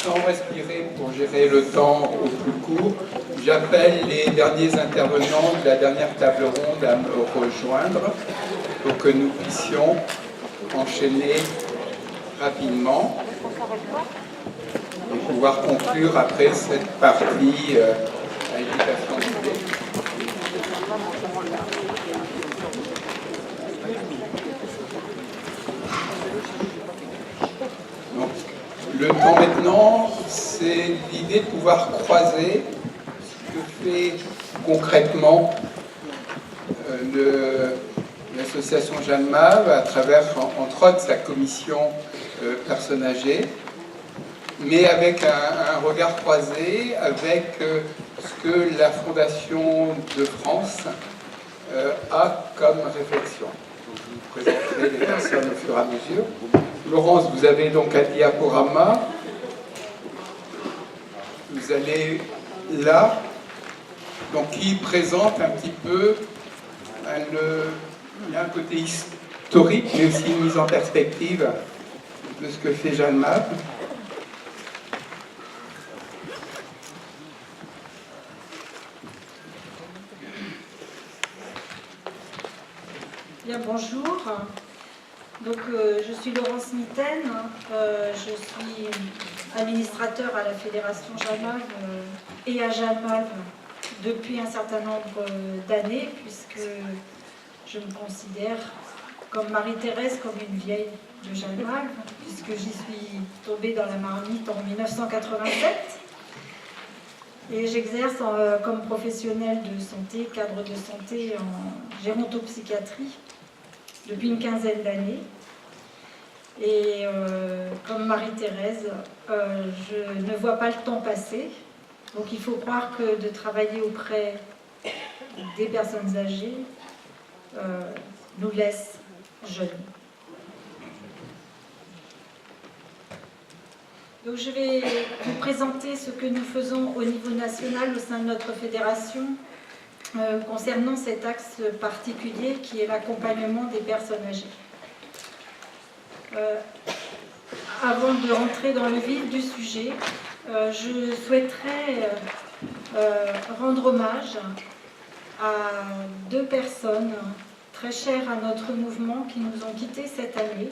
sans respirer pour gérer le temps au plus court, j'appelle les derniers intervenants de la dernière table ronde à me rejoindre pour que nous puissions enchaîner rapidement et pouvoir conclure après cette partie à éducation d'idées. Donc, le temps maintenant, c'est l'idée de pouvoir croiser ce que fait concrètement l'association Jeanne Mave à travers, entre autres, sa commission personnes âgées, mais avec un regard croisé avec ce que la Fondation de France a comme réflexion. Donc, je vous présenterai les personnes au fur et à mesure. Laurence, vous avez donc un diaporama. Vous allez là, donc qui présente un petit peu il y a un côté historique, mais aussi une mise en perspective de ce que fait Jeanne Mave. Bien, bonjour. Donc, je suis Laurence Mitaine, je suis administrateur à la Fédération Jeanne Mave et à Jeanne Mave depuis un certain nombre d'années, puisque je me considère comme Marie-Thérèse, comme une vieille de Jeanne Mave, puisque j'y suis tombée dans la marmite en 1987. Et j'exerce comme professionnelle de santé, cadre de santé en gérontopsychiatrie depuis une quinzaine d'années. Et comme Marie-Thérèse, je ne vois pas le temps passer. Donc il faut croire que de travailler auprès des personnes âgées nous laisse jeunes. Donc je vais vous présenter ce que nous faisons au niveau national au sein de notre fédération concernant cet axe particulier qui est l'accompagnement des personnes âgées. Avant de rentrer dans le vif du sujet, je souhaiterais rendre hommage à deux personnes très chères à notre mouvement qui nous ont quittés cette année.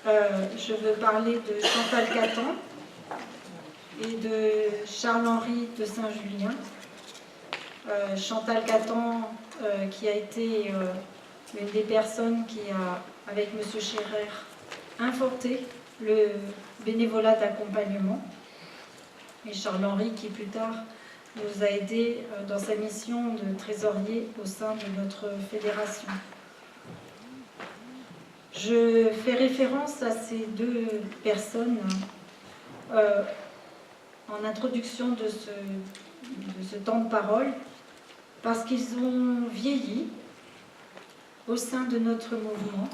Je veux parler de Chantal Catan et de Charles-Henri de Saint-Julien. Chantal Catan, qui a été une des personnes qui a, avec M. Scherer, inventé le bénévolat d'accompagnement. Et Charles-Henri, qui plus tard nous a aidés dans sa mission de trésorier au sein de notre fédération. Je fais référence à ces deux personnes en introduction de ce temps de parole parce qu'ils ont vieilli au sein de notre mouvement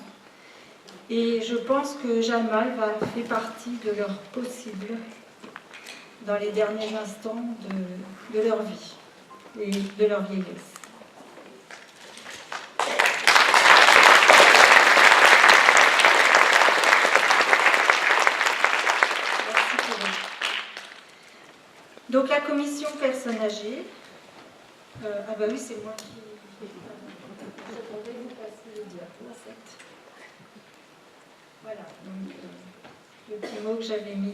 et je pense que Jeanne Mave a fait partie de leur possible dans les derniers instants de leur vie et de leur vieillesse. Donc la commission personnes âgées, ah bah oui c'est moi qui... Je vais vous passer le diapo en fait. Voilà, donc le petit mot que j'avais mis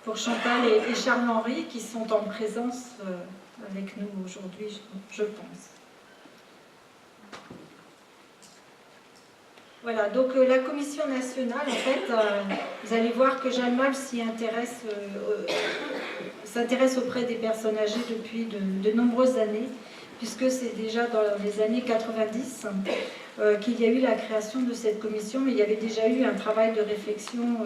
pour Chantal et Charles-Henri qui sont en présence avec nous aujourd'hui, je pense. Voilà, donc la commission nationale, en fait, vous allez voir que Jeanne Mave s'intéresse auprès des personnes âgées depuis de nombreuses années, puisque c'est déjà dans les années 90 qu'il y a eu la création de cette commission, mais il y avait déjà eu un travail de réflexion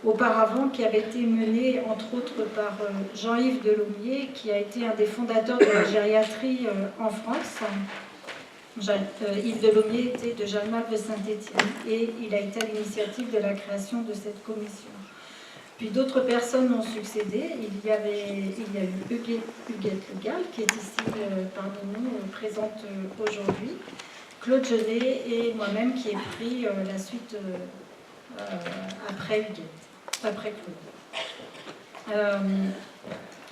auparavant qui avait été mené entre autres par Jean-Yves Delaumier, qui a été un des fondateurs de la gériatrie en France. Yves Delaumier était de Jeanne Mave de Saint-Étienne et il a été à l'initiative de la création de cette commission. Puis d'autres personnes ont succédé. Il y a eu Huguette Le Gall qui est ici parmi nous, présente aujourd'hui, Claude Genet et moi-même qui ai pris la suite après Huguette. après Claude.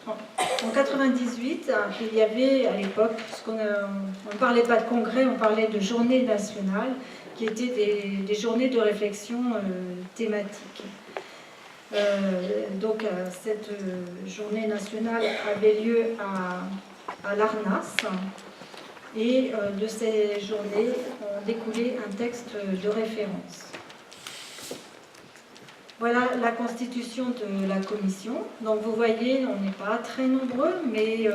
En 98, il y avait à l'époque, on ne parlait pas de congrès, on parlait de journées nationales, qui étaient des journées de réflexion thématiques. Donc cette journée nationale avait lieu à l'Arnas, et de ces journées ont découlé un texte de référence. Voilà la constitution de la commission. Donc vous voyez, on n'est pas très nombreux, mais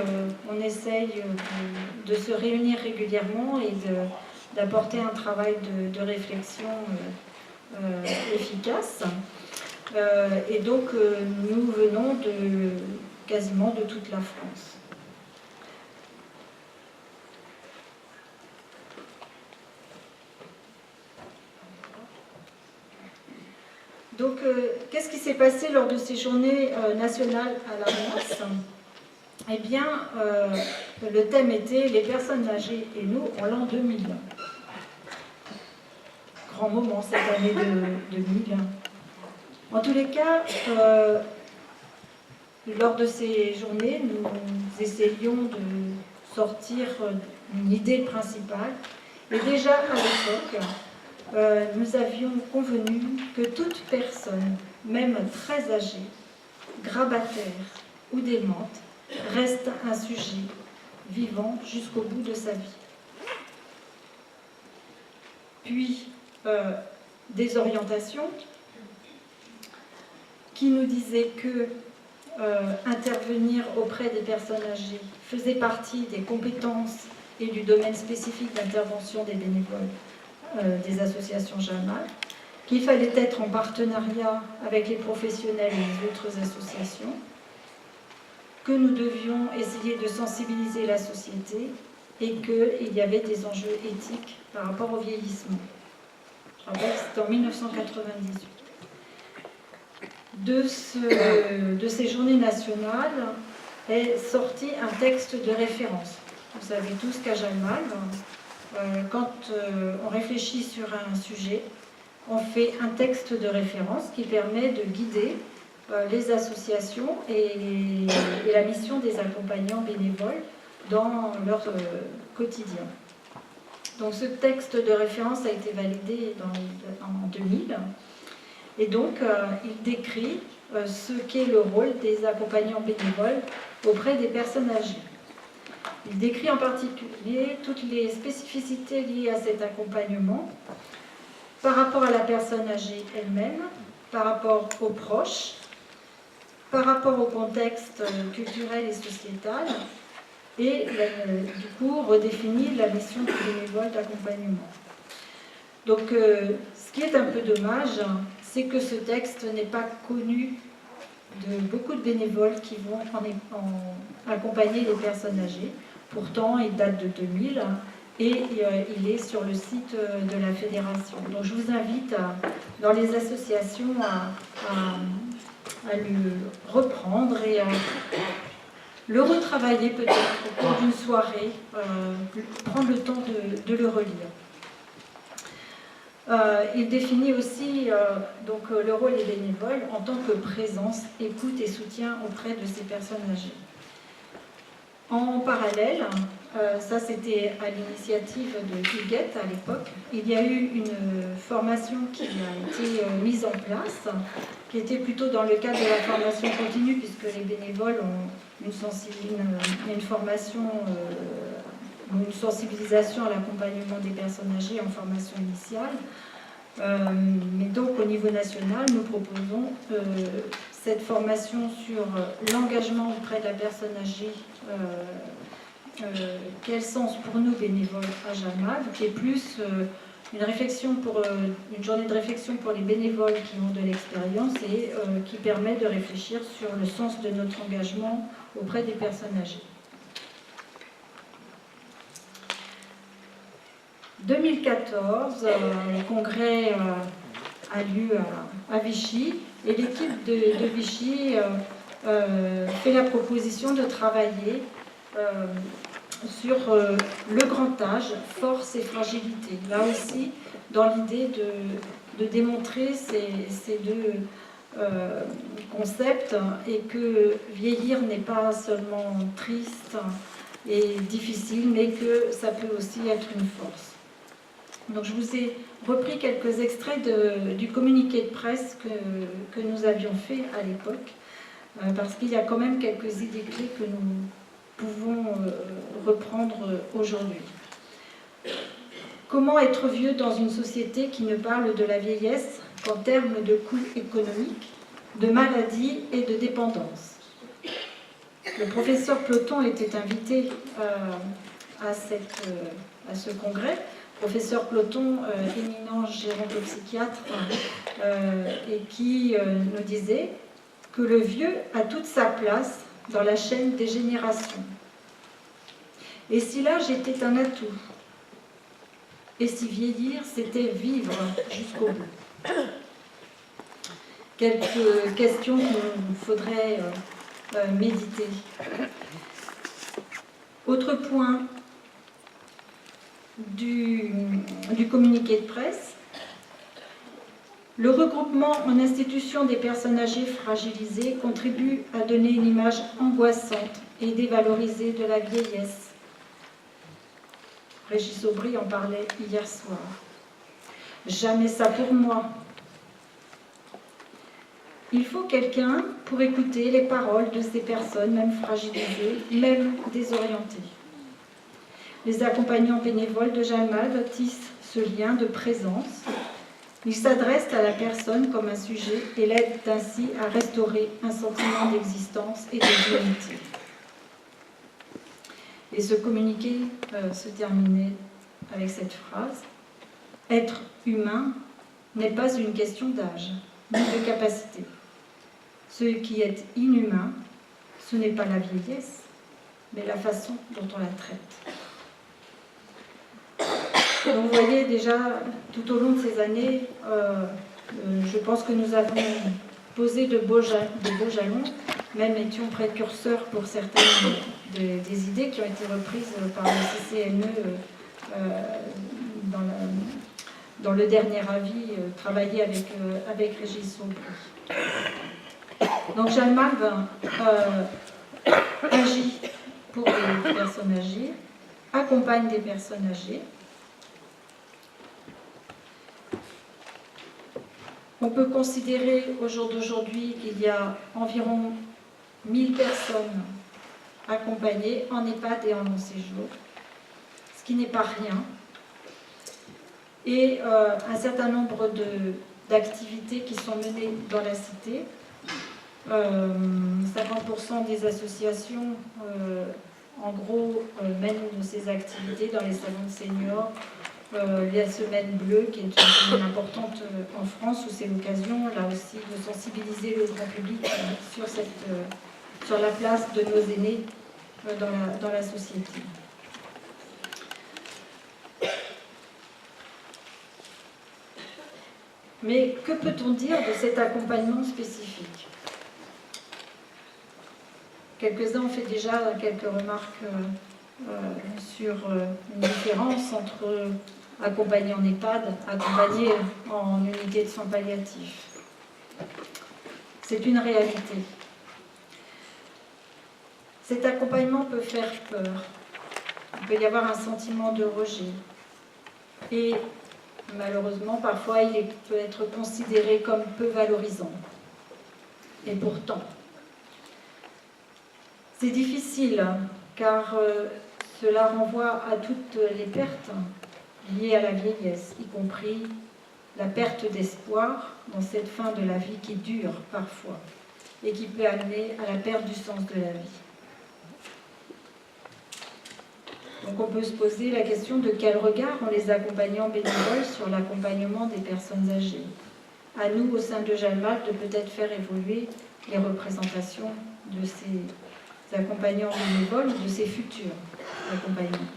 on essaye de se réunir régulièrement et d'apporter un travail de réflexion efficace. Et donc nous venons quasiment de toute la France. Donc, qu'est-ce qui s'est passé lors de ces journées nationales à l'Arnas? Eh bien, le thème était les personnes âgées et nous en l'an 2000. Grand moment cette année de 2000. En tous les cas, lors de ces journées, nous essayions de sortir une idée principale. Et déjà à l'époque, nous avions convenu que toute personne, même très âgée, grabataire ou démente, reste un sujet vivant jusqu'au bout de sa vie. Puis, des orientations qui nous disaient que intervenir auprès des personnes âgées faisait partie des compétences et du domaine spécifique d'intervention des bénévoles des associations JAMAV, qu'il fallait être en partenariat avec les professionnels et les autres associations, que nous devions essayer de sensibiliser la société et qu'il y avait des enjeux éthiques par rapport au vieillissement. Je rappelle que c'était en 1998. De ces journées nationales est sorti un texte de référence. Vous savez tous qu'à JAMAV, quand on réfléchit sur un sujet, on fait un texte de référence qui permet de guider les associations et la mission des accompagnants bénévoles dans leur quotidien. Donc ce texte de référence a été validé en 2000 et donc il décrit ce qu'est le rôle des accompagnants bénévoles auprès des personnes âgées. Il décrit en particulier toutes les spécificités liées à cet accompagnement par rapport à la personne âgée elle-même, par rapport aux proches, par rapport au contexte culturel et sociétal, et du coup redéfinit la mission du bénévole d'accompagnement. Donc ce qui est un peu dommage, c'est que ce texte n'est pas connu de beaucoup de bénévoles qui vont accompagner les personnes âgées. Pourtant, il date de 2000 et il est sur le site de la fédération. Donc je vous invite dans les associations à le reprendre et à le retravailler peut-être au cours d'une soirée, prendre le temps de le relire. Il définit aussi donc, le rôle des bénévoles en tant que présence, écoute et soutien auprès de ces personnes âgées. En parallèle, ça c'était à l'initiative de Huguette à l'époque, il y a eu une formation qui a été mise en place, qui était plutôt dans le cadre de la formation continue, puisque les bénévoles ont une formation, une sensibilisation à l'accompagnement des personnes âgées en formation initiale. Mais donc au niveau national, nous proposons cette formation sur l'engagement auprès de la personne âgée, quel sens pour nous bénévoles à JAMAV, qui est plus une journée de réflexion pour les bénévoles qui ont de l'expérience et qui permet de réfléchir sur le sens de notre engagement auprès des personnes âgées. 2014, le congrès a lieu à Vichy et l'équipe de Vichy fait la proposition de travailler sur le grand âge, force et fragilité. Là aussi, dans l'idée de démontrer ces deux concept, et que vieillir n'est pas seulement triste et difficile, mais que ça peut aussi être une force. Donc je vous ai repris quelques extraits du communiqué de presse que nous avions fait à l'époque, parce qu'il y a quand même quelques idées clés que nous pouvons reprendre aujourd'hui. Comment être vieux dans une société qui ne parle de la vieillesse qu'en termes de coûts économiques, de maladies et de dépendance? Le professeur Ploton était invité à ce congrès. Professeur Ploton, éminent gérontopsychiatre, et qui nous disait que le vieux a toute sa place dans la chaîne des générations. Et si l'âge était un atout, et si vieillir, c'était vivre jusqu'au bout. Quelques questions qu'il faudrait méditer. Autre point du communiqué de presse, le regroupement en institution des personnes âgées fragilisées contribue à donner une image angoissante et dévalorisée de la vieillesse. Régis Aubry en parlait hier soir. Jamais ça pour moi. Il faut quelqu'un pour écouter les paroles de ces personnes, même fragilisées, même désorientées. Les accompagnants bénévoles de Jalmave tissent ce lien de présence. Ils s'adressent à la personne comme un sujet et l'aident ainsi à restaurer un sentiment d'existence et de dignité. Et ce communiqué se terminait avec cette phrase: « Être humain n'est pas une question d'âge, ni de capacité. Ce qui est inhumain, ce n'est pas la vieillesse, mais la façon dont on la traite. » Donc vous voyez déjà, tout au long de ces années, je pense que nous avons posé de beaux jalons, même étions précurseurs pour certaines des idées qui ont été reprises par le CCNE dans le dernier avis travaillé avec Régis Aubry. Donc Jalmave agit pour les personnes âgées, accompagne des personnes âgées. On peut considérer au jour d'aujourd'hui qu'il y a environ 1000 personnes accompagnées en EHPAD et en long séjour, ce qui n'est pas rien, et un certain nombre d'activités qui sont menées dans la cité. 50% des associations, en gros, mènent de ces activités dans les salons de seniors. La Semaine Bleue, qui est une semaine importante en France, où c'est l'occasion, là aussi, de sensibiliser le grand public sur la place de nos aînés dans la société. Mais que peut-on dire de cet accompagnement spécifique? Quelques-uns ont fait déjà quelques remarques sur une différence entre accompagner en EHPAD, accompagner en unité de soins palliatifs. C'est une réalité. Cet accompagnement peut faire peur. Il peut y avoir un sentiment de rejet. Et malheureusement, parfois, il peut être considéré comme peu valorisant. Et pourtant, c'est difficile, car cela renvoie à toutes les pertes liées à la vieillesse, y compris la perte d'espoir dans cette fin de la vie qui dure parfois et qui peut amener à la perte du sens de la vie. Donc on peut se poser la question de quel regard ont les accompagnants bénévoles sur l'accompagnement des personnes âgées. À nous, au sein de Jalmave, de peut-être faire évoluer les représentations de ces accompagnants bénévoles ou de ces futurs accompagnants.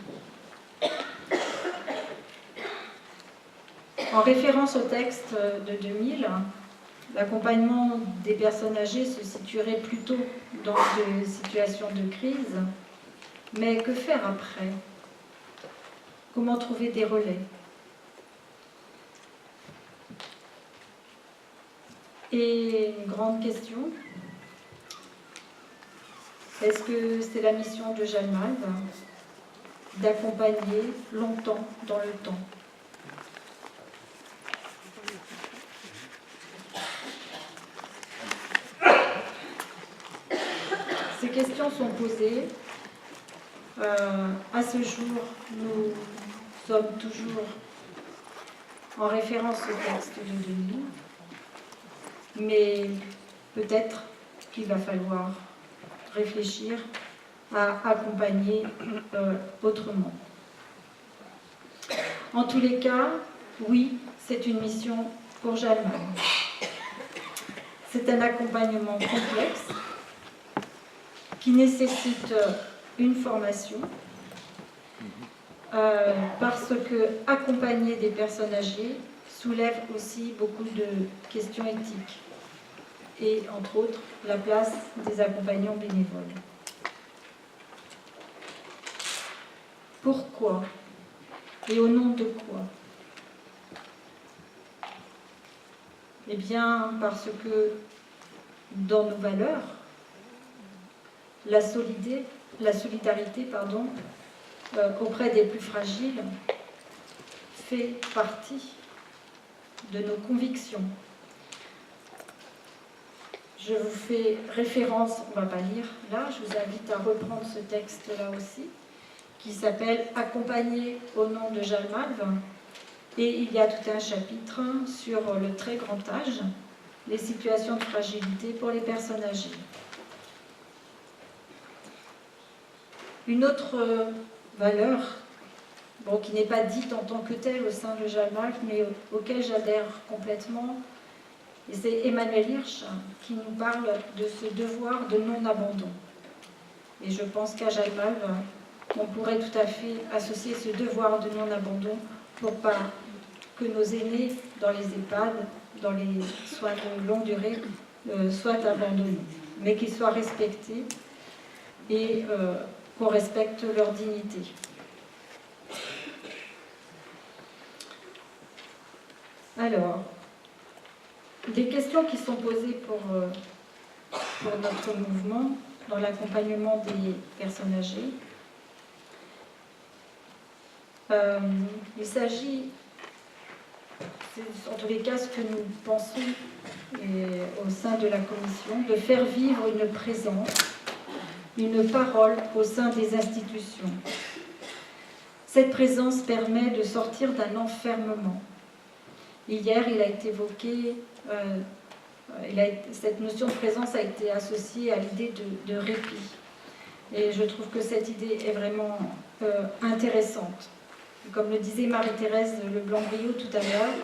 En référence au texte de 2000, l'accompagnement des personnes âgées se situerait plutôt dans des situations de crise. Mais que faire après? Comment trouver des relais? Et une grande question, est-ce que c'est la mission de Jeanne Malve d'accompagner longtemps dans le temps? Ces questions sont posées. À ce jour, nous sommes toujours en référence au texte de 2000, mais peut-être qu'il va falloir réfléchir à accompagner autrement. En tous les cas, oui, c'est une mission pour Jeanne Malve. C'est un accompagnement complexe qui nécessite une formation parce que accompagner des personnes âgées soulève aussi beaucoup de questions éthiques et entre autres la place des accompagnants bénévoles. Pourquoi et au nom de quoi? Eh bien parce que dans nos valeurs, la solidarité auprès des plus fragiles fait partie de nos convictions. Je vous fais référence, on ne va pas lire là, je vous invite à reprendre ce texte-là aussi, qui s'appelle « Accompagner au nom de Jeanne Malve ». Et il y a tout un chapitre sur le très grand âge, les situations de fragilité pour les personnes âgées. Une autre valeur, qui n'est pas dite en tant que telle au sein de Jeanne Malve, mais auquel j'adhère complètement, et c'est Emmanuel Hirsch qui nous parle de ce devoir de non-abandon. Et je pense qu'à Jeanne Malve, on pourrait tout à fait associer ce devoir de non-abandon pour pas que nos aînés dans les EHPAD, dans les soins de longue durée, soient abandonnés, mais qu'ils soient respectés et qu'on respecte leur dignité. Alors, des questions qui sont posées pour notre mouvement dans l'accompagnement des personnes âgées. Il s'agit, c'est en tous les cas ce que nous pensons au sein de la commission, de faire vivre une présence, une parole au sein des institutions. Cette présence permet de sortir d'un enfermement. Hier, il a été évoqué, cette notion de présence a été associée à l'idée de répit. Et je trouve que cette idée est vraiment intéressante. Comme le disait Marie-Thérèse Leblanc-Briot tout à l'heure,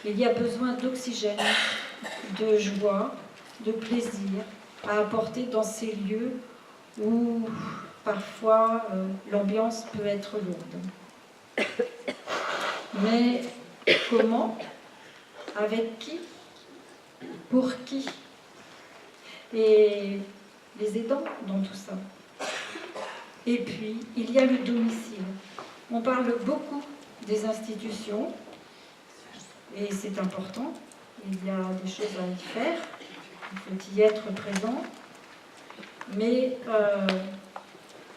il y a besoin d'oxygène, de joie, de plaisir à apporter dans ces lieux où parfois l'ambiance peut être lourde. Mais comment? Avec qui? Pour qui? Et les aidants dans tout ça. Et puis, il y a le domicile. On parle beaucoup des institutions, et c'est important. Il y a des choses à y faire, il faut y être présent. Mais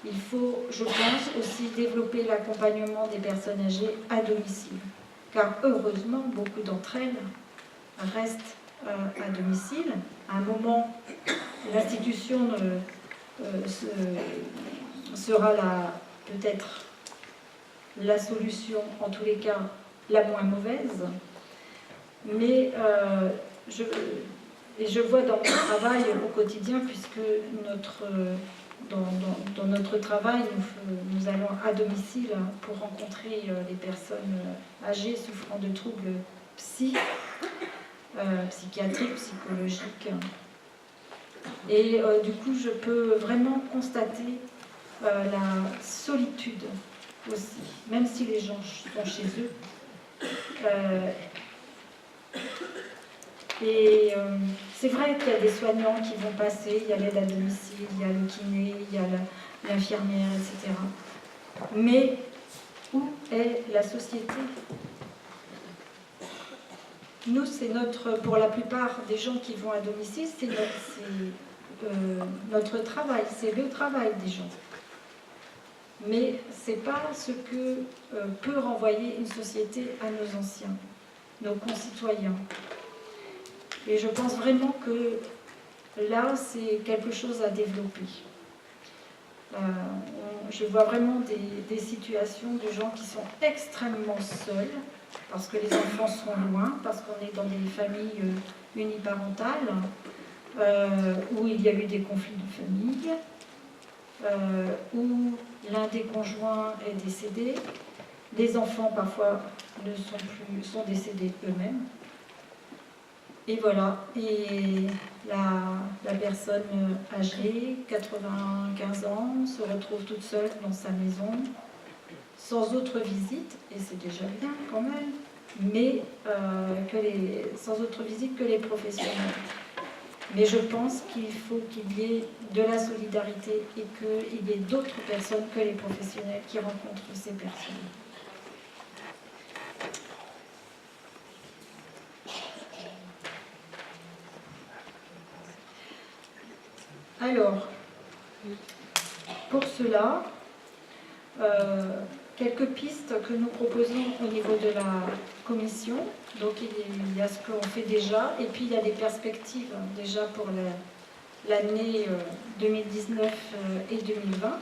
il faut, je pense, aussi développer l'accompagnement des personnes âgées à domicile. Car heureusement, beaucoup d'entre elles restent à domicile. À un moment, l'institution sera peut-être la solution, en tous les cas, la moins mauvaise. Mais je vois dans mon travail au quotidien, puisque dans notre travail, nous allons à domicile pour rencontrer les personnes âgées souffrant de troubles psychiatriques, psychologiques. Et du coup, je peux vraiment constater la solitude aussi, même si les gens sont chez eux. C'est vrai qu'il y a des soignants qui vont passer, il y a l'aide à domicile, il y a le kiné, il y a l'infirmière, etc. Mais où est la société? nous, pour la plupart des gens qui vont à domicile, c'est notre travail, c'est le travail des gens. Mais ce n'est pas ce que peut renvoyer une société à nos anciens, nos concitoyens. Et je pense vraiment que là, c'est quelque chose à développer. Je vois vraiment des situations de gens qui sont extrêmement seuls, parce que les enfants sont loin, parce qu'on est dans des familles uniparentales, où il y a eu des conflits de famille, où l'un des conjoints est décédé, les enfants parfois sont décédés eux-mêmes. Et voilà, et la personne âgée, 95 ans, se retrouve toute seule dans sa maison, sans autre visite, et c'est déjà bien quand même, mais sans autre visite que les professionnels. Mais je pense qu'il faut qu'il y ait de la solidarité et qu'il y ait d'autres personnes que les professionnels qui rencontrent ces personnes. Alors, pour cela, quelques pistes que nous proposons au niveau de la commission. Donc il y a ce qu'on fait déjà, et puis il y a des perspectives déjà pour l'année 2019 et 2020.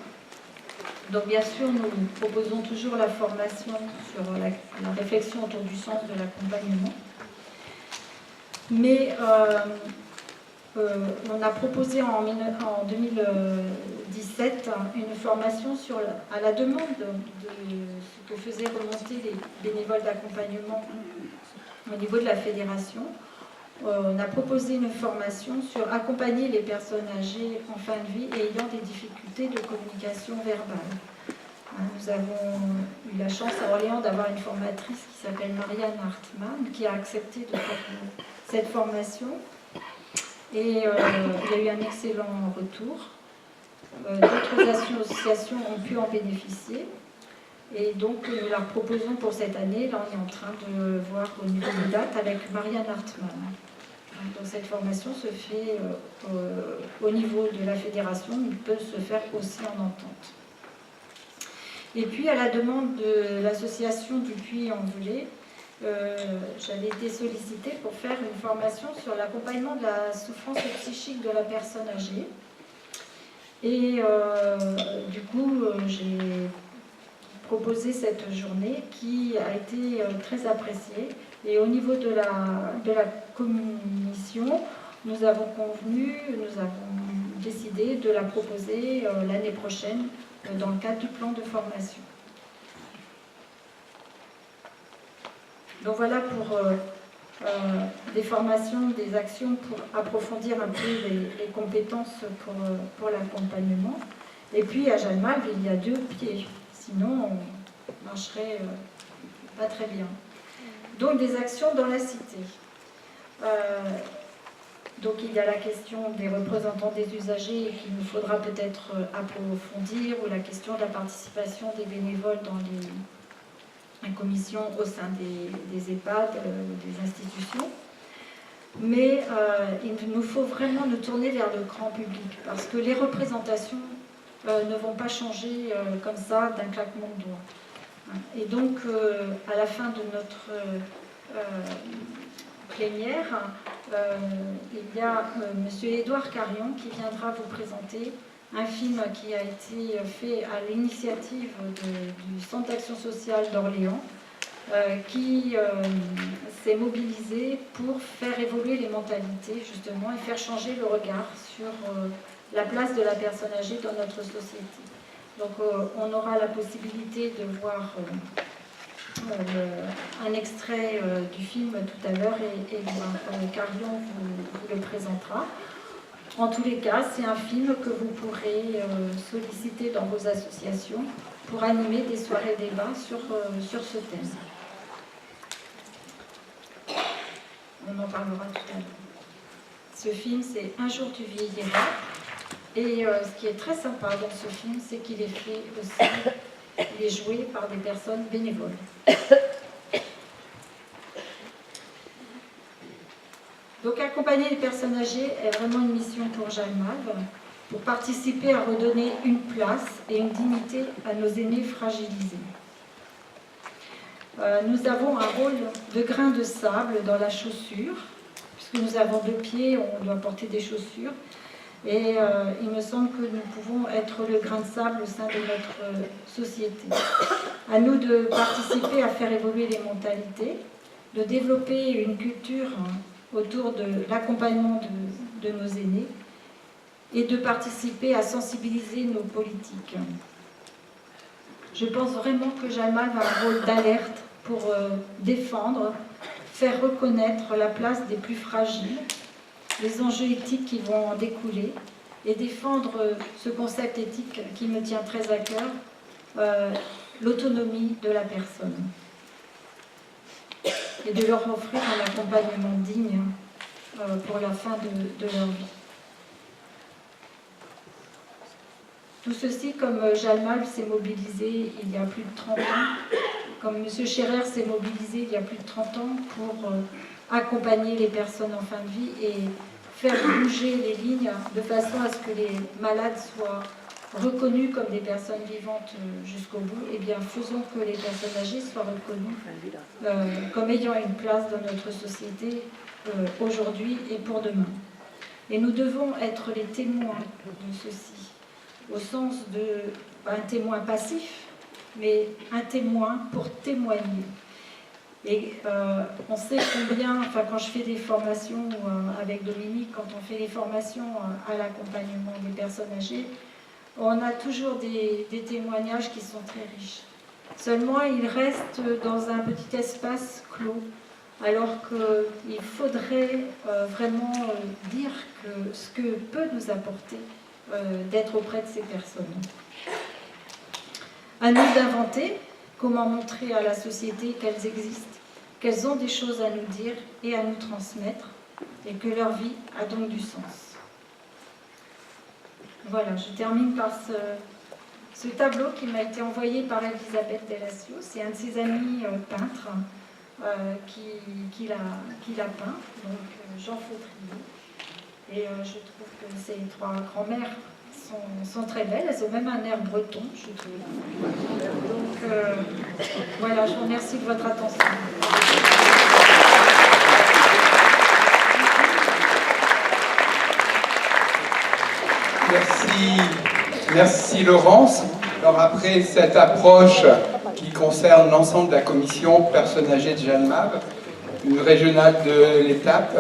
Donc bien sûr, nous proposons toujours la formation sur la réflexion autour du sens de l'accompagnement. Mais on a proposé en 2017 une formation à la demande de ce que faisaient remonter les bénévoles d'accompagnement au niveau de la fédération. On a proposé une formation sur accompagner les personnes âgées en fin de vie et ayant des difficultés de communication verbale. Nous avons eu la chance à Orléans d'avoir une formatrice qui s'appelle Marianne Hartmann, qui a accepté de faire cette formation. Et il y a eu un excellent retour. D'autres associations ont pu en bénéficier. Et donc, nous la proposons pour cette année. Là, on est en train de voir au niveau des dates avec Marianne Hartmann. Donc, cette formation se fait au niveau de la fédération, mais peut se faire aussi en entente. Et puis, à la demande de l'association du Puy-en-Velay, j'avais été sollicitée pour faire une formation sur l'accompagnement de la souffrance psychique de la personne âgée. Et du coup, j'ai proposé cette journée qui a été très appréciée. Et au niveau de la commission, nous avons décidé de la proposer l'année prochaine dans le cadre du plan de formation. Donc voilà pour des formations, des actions pour approfondir un peu les compétences pour l'accompagnement. Et puis à Jalmalve, il y a 2 pieds, sinon on marcherait pas très bien. Donc des actions dans la cité. Donc il y a la question des représentants des usagers qu'il nous faudra peut-être approfondir, ou la question de la participation des bénévoles dans les commissions au sein des EHPAD, des institutions. Mais il nous faut vraiment nous tourner vers le grand public, parce que les représentations ne vont pas changer comme ça d'un claquement de doigts. Et donc, à la fin de notre plénière, il y a M. Édouard Carion qui viendra vous présenter un film qui a été fait à l'initiative du Centre d'action sociale d'Orléans, qui s'est mobilisé pour faire évoluer les mentalités, justement, et faire changer le regard sur la place de la personne âgée dans notre société. Donc on aura la possibilité de voir un extrait du film tout à l'heure, et Carion vous le présentera. En tous les cas, c'est un film que vous pourrez solliciter dans vos associations pour animer des soirées débats sur ce thème. On en parlera tout à l'heure. Ce film, c'est Un jour tu vieilliras. Et ce qui est très sympa dans ce film, c'est qu'il est fait aussi, il est joué par des personnes bénévoles. Donc accompagner les personnes âgées est vraiment une mission pour Jalmave, pour participer à redonner une place et une dignité à nos aînés fragilisés. Nous avons un rôle de grain de sable dans la chaussure, puisque nous avons 2 pieds, on doit porter des chaussures, et il me semble que nous pouvons être le grain de sable au sein de notre société. À nous de participer à faire évoluer les mentalités, de développer une culture autour de l'accompagnement de nos aînés et de participer à sensibiliser nos politiques. Je pense vraiment que Jalmave a un rôle d'alerte pour défendre, faire reconnaître la place des plus fragiles, les enjeux éthiques qui vont en découler et défendre ce concept éthique qui me tient très à cœur, l'autonomie de la personne, et de leur offrir un accompagnement digne pour la fin de leur vie. Tout ceci, comme Jalmave s'est mobilisé il y a plus de 30 ans, comme M. Scherer s'est mobilisé il y a plus de 30 ans pour accompagner les personnes en fin de vie et faire bouger les lignes de façon à ce que les malades soient reconnus comme des personnes vivantes jusqu'au bout, et bien faisons que les personnes âgées soient reconnues comme ayant une place dans notre société aujourd'hui et pour demain. Et nous devons être les témoins de ceci, au sens de un témoin passif, mais un témoin pour témoigner. Et on sait combien, enfin quand je fais des formations avec Dominique, quand on fait des formations à l'accompagnement des personnes âgées, on a toujours des témoignages qui sont très riches. Seulement, ils restent dans un petit espace clos, alors qu'il faudrait vraiment dire que ce que peut nous apporter d'être auprès de ces personnes. À nous d'inventer comment montrer à la société qu'elles existent, qu'elles ont des choses à nous dire et à nous transmettre, et que leur vie a donc du sens. Voilà, je termine par ce tableau qui m'a été envoyé par Elisabeth Delacio. C'est un de ses amis peintres qui l'a peint, donc Jean Fautrier. Et je trouve que ces 3 grand-mères sont très belles, elles ont même un air breton, je trouve. Donc voilà, je vous remercie de votre attention. Merci Laurence. Alors après cette approche qui concerne l'ensemble de la commission personnes âgées de Jalmave, une régionale de l'étape,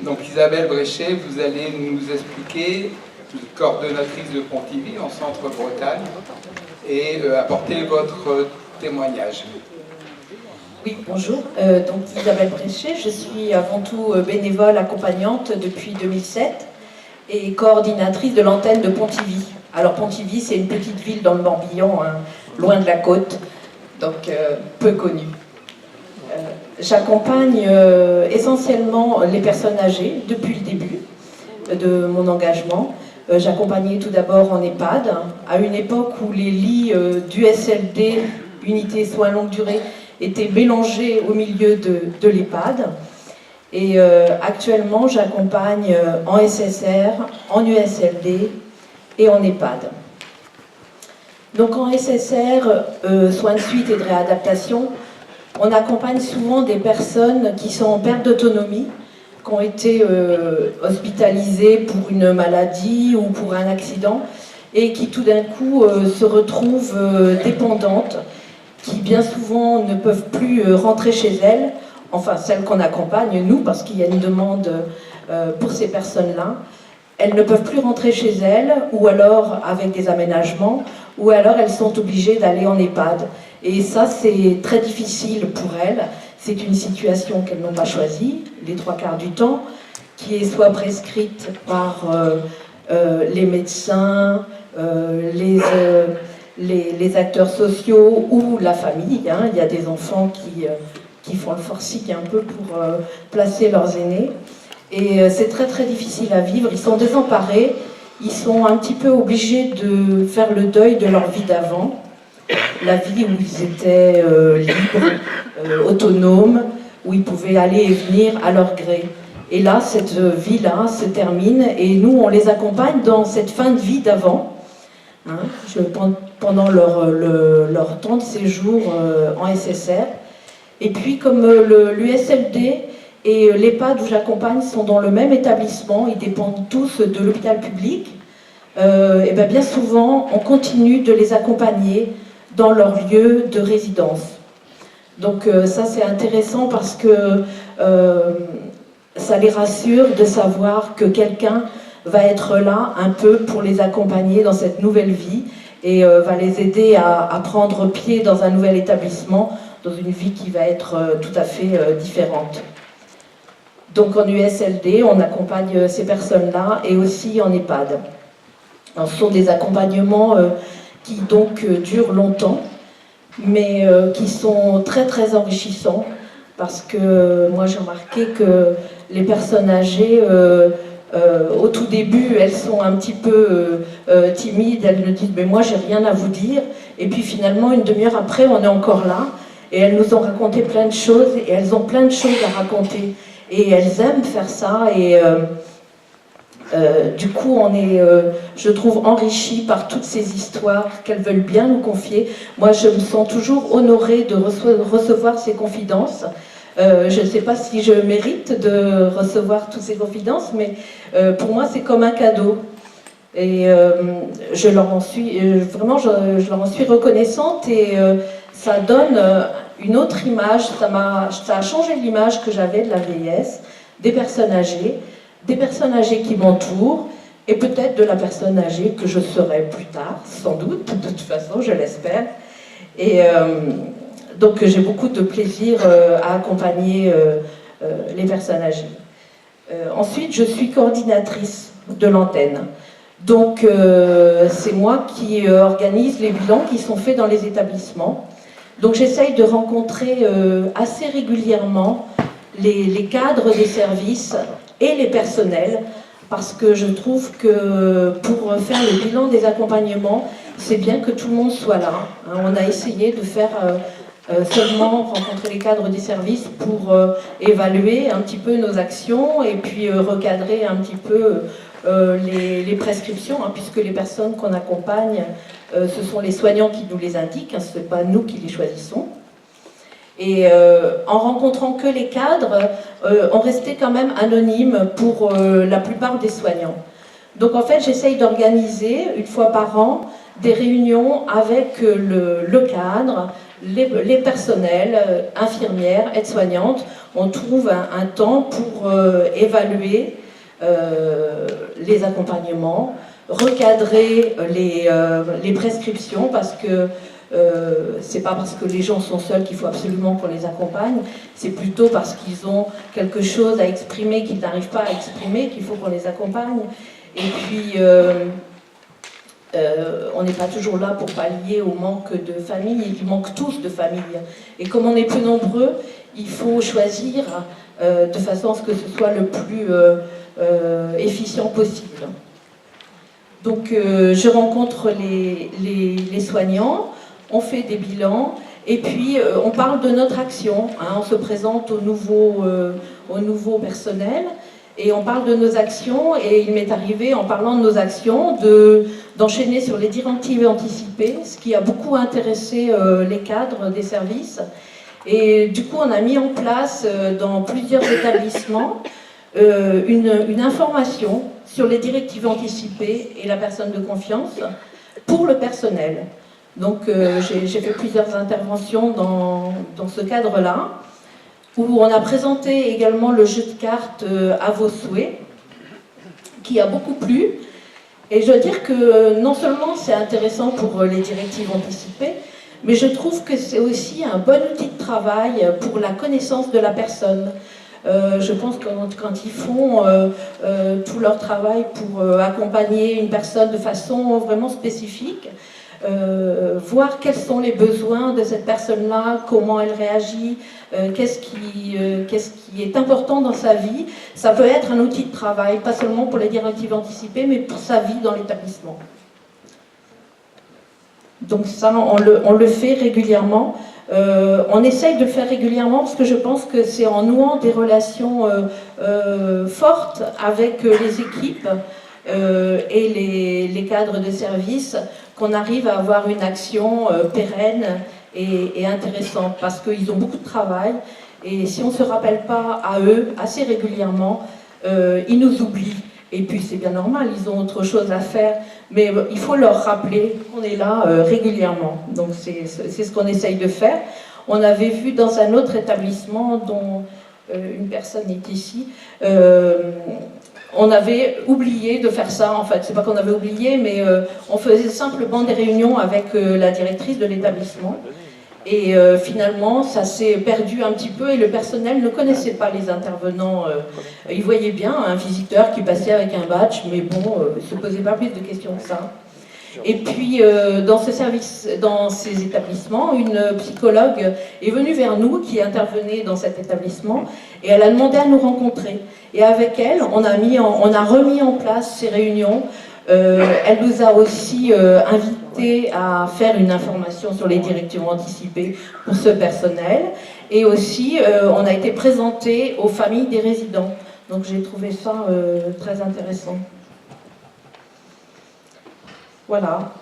donc Isabelle Bréchet, vous allez nous expliquer, coordonnatrice de Pontivy en Centre-Bretagne, et apporter votre témoignage. Oui, bonjour. Donc Isabelle Bréchet, je suis avant tout bénévole accompagnante depuis 2007 et coordinatrice de l'antenne de Pontivy. Alors Pontivy, c'est une petite ville dans le Morbihan, hein, loin de la côte, donc peu connue. J'accompagne essentiellement les personnes âgées depuis le début de mon engagement. J'accompagnais tout d'abord en EHPAD, à une époque où les lits d'USLD, unité soins longue durée, étaient mélangés au milieu de l'EHPAD. Et actuellement, j'accompagne en SSR, en USLD et en EHPAD. Donc en SSR, soins de suite et de réadaptation, on accompagne souvent des personnes qui sont en perte d'autonomie, qui ont été hospitalisées pour une maladie ou pour un accident, et qui tout d'un coup se retrouvent dépendantes, qui bien souvent ne peuvent plus rentrer chez elles, enfin celles qu'on accompagne, nous, parce qu'il y a une demande pour ces personnes-là. Elles ne peuvent plus rentrer chez elles, ou alors avec des aménagements, ou alors elles sont obligées d'aller en EHPAD. Et ça, c'est très difficile pour elles. C'est une situation qu'elles n'ont pas choisie, les 3/4 du temps, qui est soit prescrite par les médecins, les acteurs sociaux ou la famille. Hein. Il y a des enfants qui font le forcing un peu pour placer leurs aînés. Et c'est très très difficile à vivre. Ils sont désemparés, ils sont un petit peu obligés de faire le deuil de leur vie d'avant, la vie où ils étaient libres, autonomes, où ils pouvaient aller et venir à leur gré. Et là, cette vie-là se termine et nous, on les accompagne dans cette fin de vie d'avant, hein, pendant leur temps de séjour en SSR. Et puis, comme l'USLD et l'EHPAD où j'accompagne sont dans le même établissement, ils dépendent tous de l'hôpital public, et bien souvent, on continue de les accompagner dans leur lieu de résidence. Donc ça, c'est intéressant parce que ça les rassure de savoir que quelqu'un va être là un peu pour les accompagner dans cette nouvelle vie et va les aider à prendre pied dans un nouvel établissement, dans une vie qui va être tout à fait différente. Donc en USLD, on accompagne ces personnes-là et aussi en EHPAD. Alors, ce sont des accompagnements qui donc durent longtemps, mais qui sont très très enrichissants, parce que moi j'ai remarqué que les personnes âgées, au tout début, elles sont un petit peu timides, elles me disent « mais moi j'ai rien à vous dire », et puis finalement, une demi-heure après, on est encore là, et elles nous ont raconté plein de choses, et elles ont plein de choses à raconter, et elles aiment faire ça, et du coup, on est, je trouve, enrichi par toutes ces histoires qu'elles veulent bien nous confier. Moi, je me sens toujours honorée de recevoir ces confidences. Je ne sais pas si je mérite de recevoir toutes ces confidences, mais pour moi, c'est comme un cadeau. Et je leur en suis, vraiment, je leur en suis reconnaissante et ça donne une autre image. Ça a changé l'image que j'avais de la vieillesse, des personnes âgées qui m'entourent, et peut-être de la personne âgée que je serai plus tard, sans doute, de toute façon, je l'espère. Et donc j'ai beaucoup de plaisir à accompagner les personnes âgées. Ensuite, je suis coordinatrice de l'antenne. Donc c'est moi qui organise les bilans qui sont faits dans les établissements. Donc j'essaye de rencontrer assez régulièrement les cadres des services et les personnels, parce que je trouve que pour faire le bilan des accompagnements, c'est bien que tout le monde soit là. On a essayé de faire seulement rencontrer les cadres des services pour évaluer un petit peu nos actions et puis recadrer un petit peu les prescriptions, hein, puisque les personnes qu'on accompagne, ce sont les soignants qui nous les indiquent, hein, ce n'est pas nous qui les choisissons. Et en rencontrant que les cadres, on restait quand même anonymes pour la plupart des soignants. Donc en fait, j'essaye d'organiser une fois par an des réunions avec le cadre, les personnels, infirmières, aides-soignantes. On trouve un temps pour évaluer les accompagnements, recadrer les prescriptions, parce que c'est pas parce que les gens sont seuls qu'il faut absolument qu'on les accompagne, c'est plutôt parce qu'ils ont quelque chose à exprimer qu'ils n'arrivent pas à exprimer qu'il faut qu'on les accompagne. Et puis on n'est pas toujours là pour pallier au manque de famille, ils manquent tous de famille. Et comme on est peu nombreux, il faut choisir de façon à ce que ce soit le plus efficient possible. Donc je rencontre les soignants, on fait des bilans, et puis on parle de notre action, hein, on se présente au nouveau personnel, et on parle de nos actions, et il m'est arrivé, en parlant de nos actions, d'enchaîner sur les directives anticipées, ce qui a beaucoup intéressé les cadres des services. Et du coup, on a mis en place dans plusieurs établissements une information sur les directives anticipées et la personne de confiance pour le personnel. Donc j'ai fait plusieurs interventions dans ce cadre-là, où on a présenté également le jeu de cartes à vos souhaits, qui a beaucoup plu. Et je dois dire que non seulement c'est intéressant pour les directives anticipées, mais je trouve que c'est aussi un bon outil de travail pour la connaissance de la personne. Je pense que quand ils font tout leur travail pour accompagner une personne de façon vraiment spécifique, voir quels sont les besoins de cette personne-là, comment elle réagit, qu'est-ce qui est important dans sa vie, ça peut être un outil de travail, pas seulement pour les directives anticipées, mais pour sa vie dans l'établissement. Donc ça, on le fait régulièrement. On essaye de le faire régulièrement parce que je pense que c'est en nouant des relations fortes avec les équipes et les cadres de service qu'on arrive à avoir une action pérenne et intéressante, parce qu'ils ont beaucoup de travail et si on ne se rappelle pas à eux assez régulièrement, ils nous oublient. Et puis c'est bien normal, ils ont autre chose à faire, mais il faut leur rappeler qu'on est là régulièrement. Donc c'est ce qu'on essaye de faire. On avait vu dans un autre établissement dont une personne est ici, on avait oublié de faire ça, en fait. C'est pas qu'on avait oublié, mais on faisait simplement des réunions avec la directrice de l'établissement. Et finalement, ça s'est perdu un petit peu et le personnel ne connaissait pas les intervenants. Ils voyaient bien un visiteur qui passait avec un badge, mais bon, il ne se posait pas plus de questions que ça. Et puis, dans ces établissements, une psychologue est venue vers nous, qui intervenait dans cet établissement, et elle a demandé à nous rencontrer. Et avec elle, on a remis en place ces réunions. Elle nous a aussi invités à faire une information sur les directives anticipées pour ce personnel. Et aussi, on a été présentés aux familles des résidents. Donc j'ai trouvé ça très intéressant. Voilà.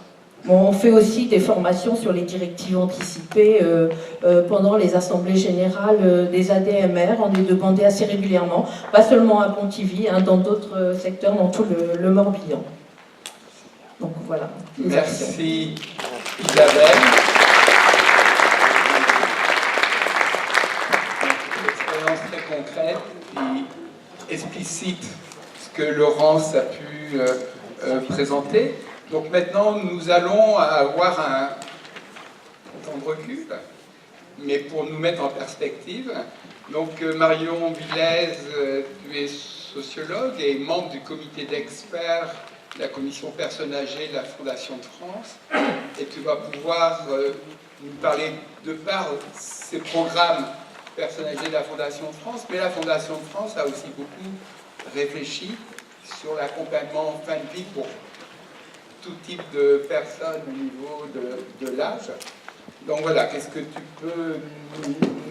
Bon, on fait aussi des formations sur les directives anticipées pendant les assemblées générales des ADMR. On est demandé assez régulièrement, pas seulement à Pontivy, hein, dans d'autres secteurs, dans tout le Morbihan. Donc voilà. Merci Isabelle. Une expérience très concrète et explicite ce que Laurence a pu présenter. Donc maintenant, nous allons avoir un temps de recul, mais pour nous mettre en perspective. Donc Marion Villez, tu es sociologue et membre du comité d'experts de la commission personnes âgées de la Fondation de France. Et tu vas pouvoir nous parler de par ces programmes personnes âgées de la Fondation de France, mais la Fondation de France a aussi beaucoup réfléchi sur l'accompagnement en fin de vie pour tout type de personnes au niveau de l'âge. Donc voilà, qu'est-ce que tu peux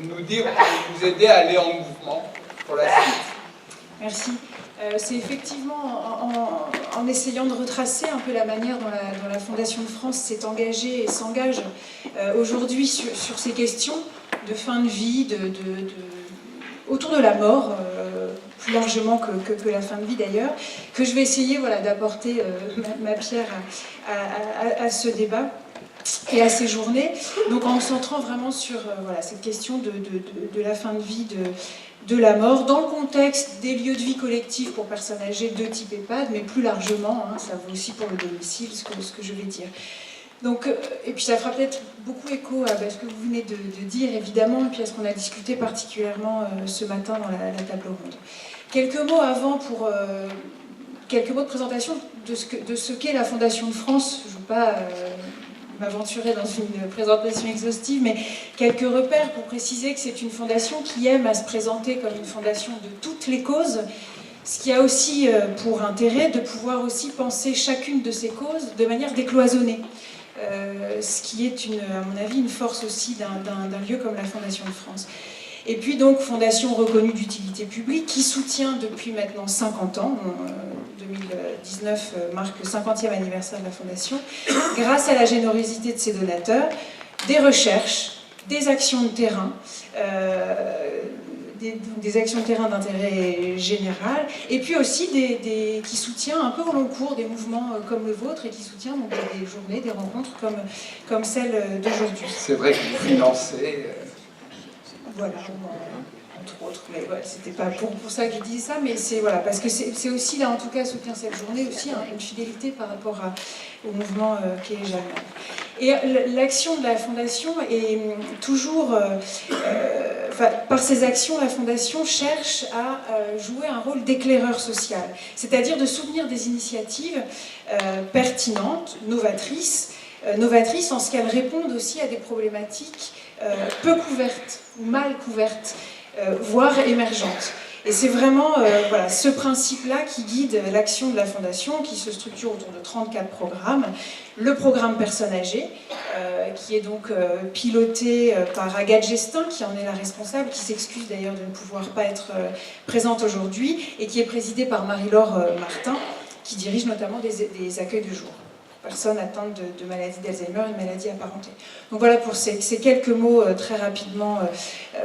nous dire pour nous aider à aller en mouvement pour la suite? Merci. C'est effectivement en essayant de retracer un peu la manière dont la Fondation de France s'est engagée et s'engage aujourd'hui sur ces questions de fin de vie, autour de la mort, plus largement que la fin de vie d'ailleurs, que je vais essayer d'apporter ma pierre à ce débat et à ces journées, donc en me centrant vraiment sur cette question de la fin de vie, de la mort, dans le contexte des lieux de vie collectifs pour personnes âgées de type EHPAD, mais plus largement, ça vaut aussi pour le domicile, ce que je vais dire. Donc, et puis ça fera peut-être beaucoup écho à ce que vous venez de dire, évidemment, et puis à ce qu'on a discuté particulièrement ce matin dans la table ronde. Quelques mots avant pour... quelques mots de présentation de ce qu'est la Fondation de France. Je ne veux pas m'aventurer dans une présentation exhaustive, mais quelques repères pour préciser que c'est une fondation qui aime à se présenter comme une fondation de toutes les causes, ce qui a aussi pour intérêt de pouvoir aussi penser chacune de ces causes de manière décloisonnée. Ce qui est, à mon avis, une force aussi d'un lieu comme la Fondation de France. Et puis donc, fondation reconnue d'utilité publique qui soutient depuis maintenant 50 ans, 2019 marque le 50e anniversaire de la Fondation, grâce à la générosité de ses donateurs, des recherches, des actions de terrain, des actions de terrain d'intérêt général, et puis aussi qui soutient un peu au long cours des mouvements comme le vôtre et qui soutient donc, des journées, des rencontres comme celle d'aujourd'hui. C'est vrai que vous financez... Voilà, entre autres, mais voilà, c'était pas pour ça que je dis ça, mais c'est parce que c'est aussi là, en tout cas, soutenir cette journée aussi une fidélité par rapport au mouvement qui est jamais. Et l'action de la Fondation est toujours, par ses actions, la Fondation cherche à jouer un rôle d'éclaireur social, c'est-à-dire de soutenir des initiatives pertinentes, novatrices en ce qu'elles répondent aussi à des problématiques peu couvertes ou mal couvertes, voire émergentes. Et c'est vraiment voilà, ce principe-là qui guide l'action de la Fondation, qui se structure autour de 34 programmes. Le programme Personnes âgées, qui est donc piloté par Agathe Gestin, qui en est la responsable, qui s'excuse d'ailleurs de ne pouvoir pas être présente aujourd'hui, et qui est présidé par Marie-Laure Martin, qui dirige notamment des accueils de jour. Personnes atteintes de maladie d'Alzheimer, une maladie apparentée. Donc voilà pour ces quelques mots très rapidement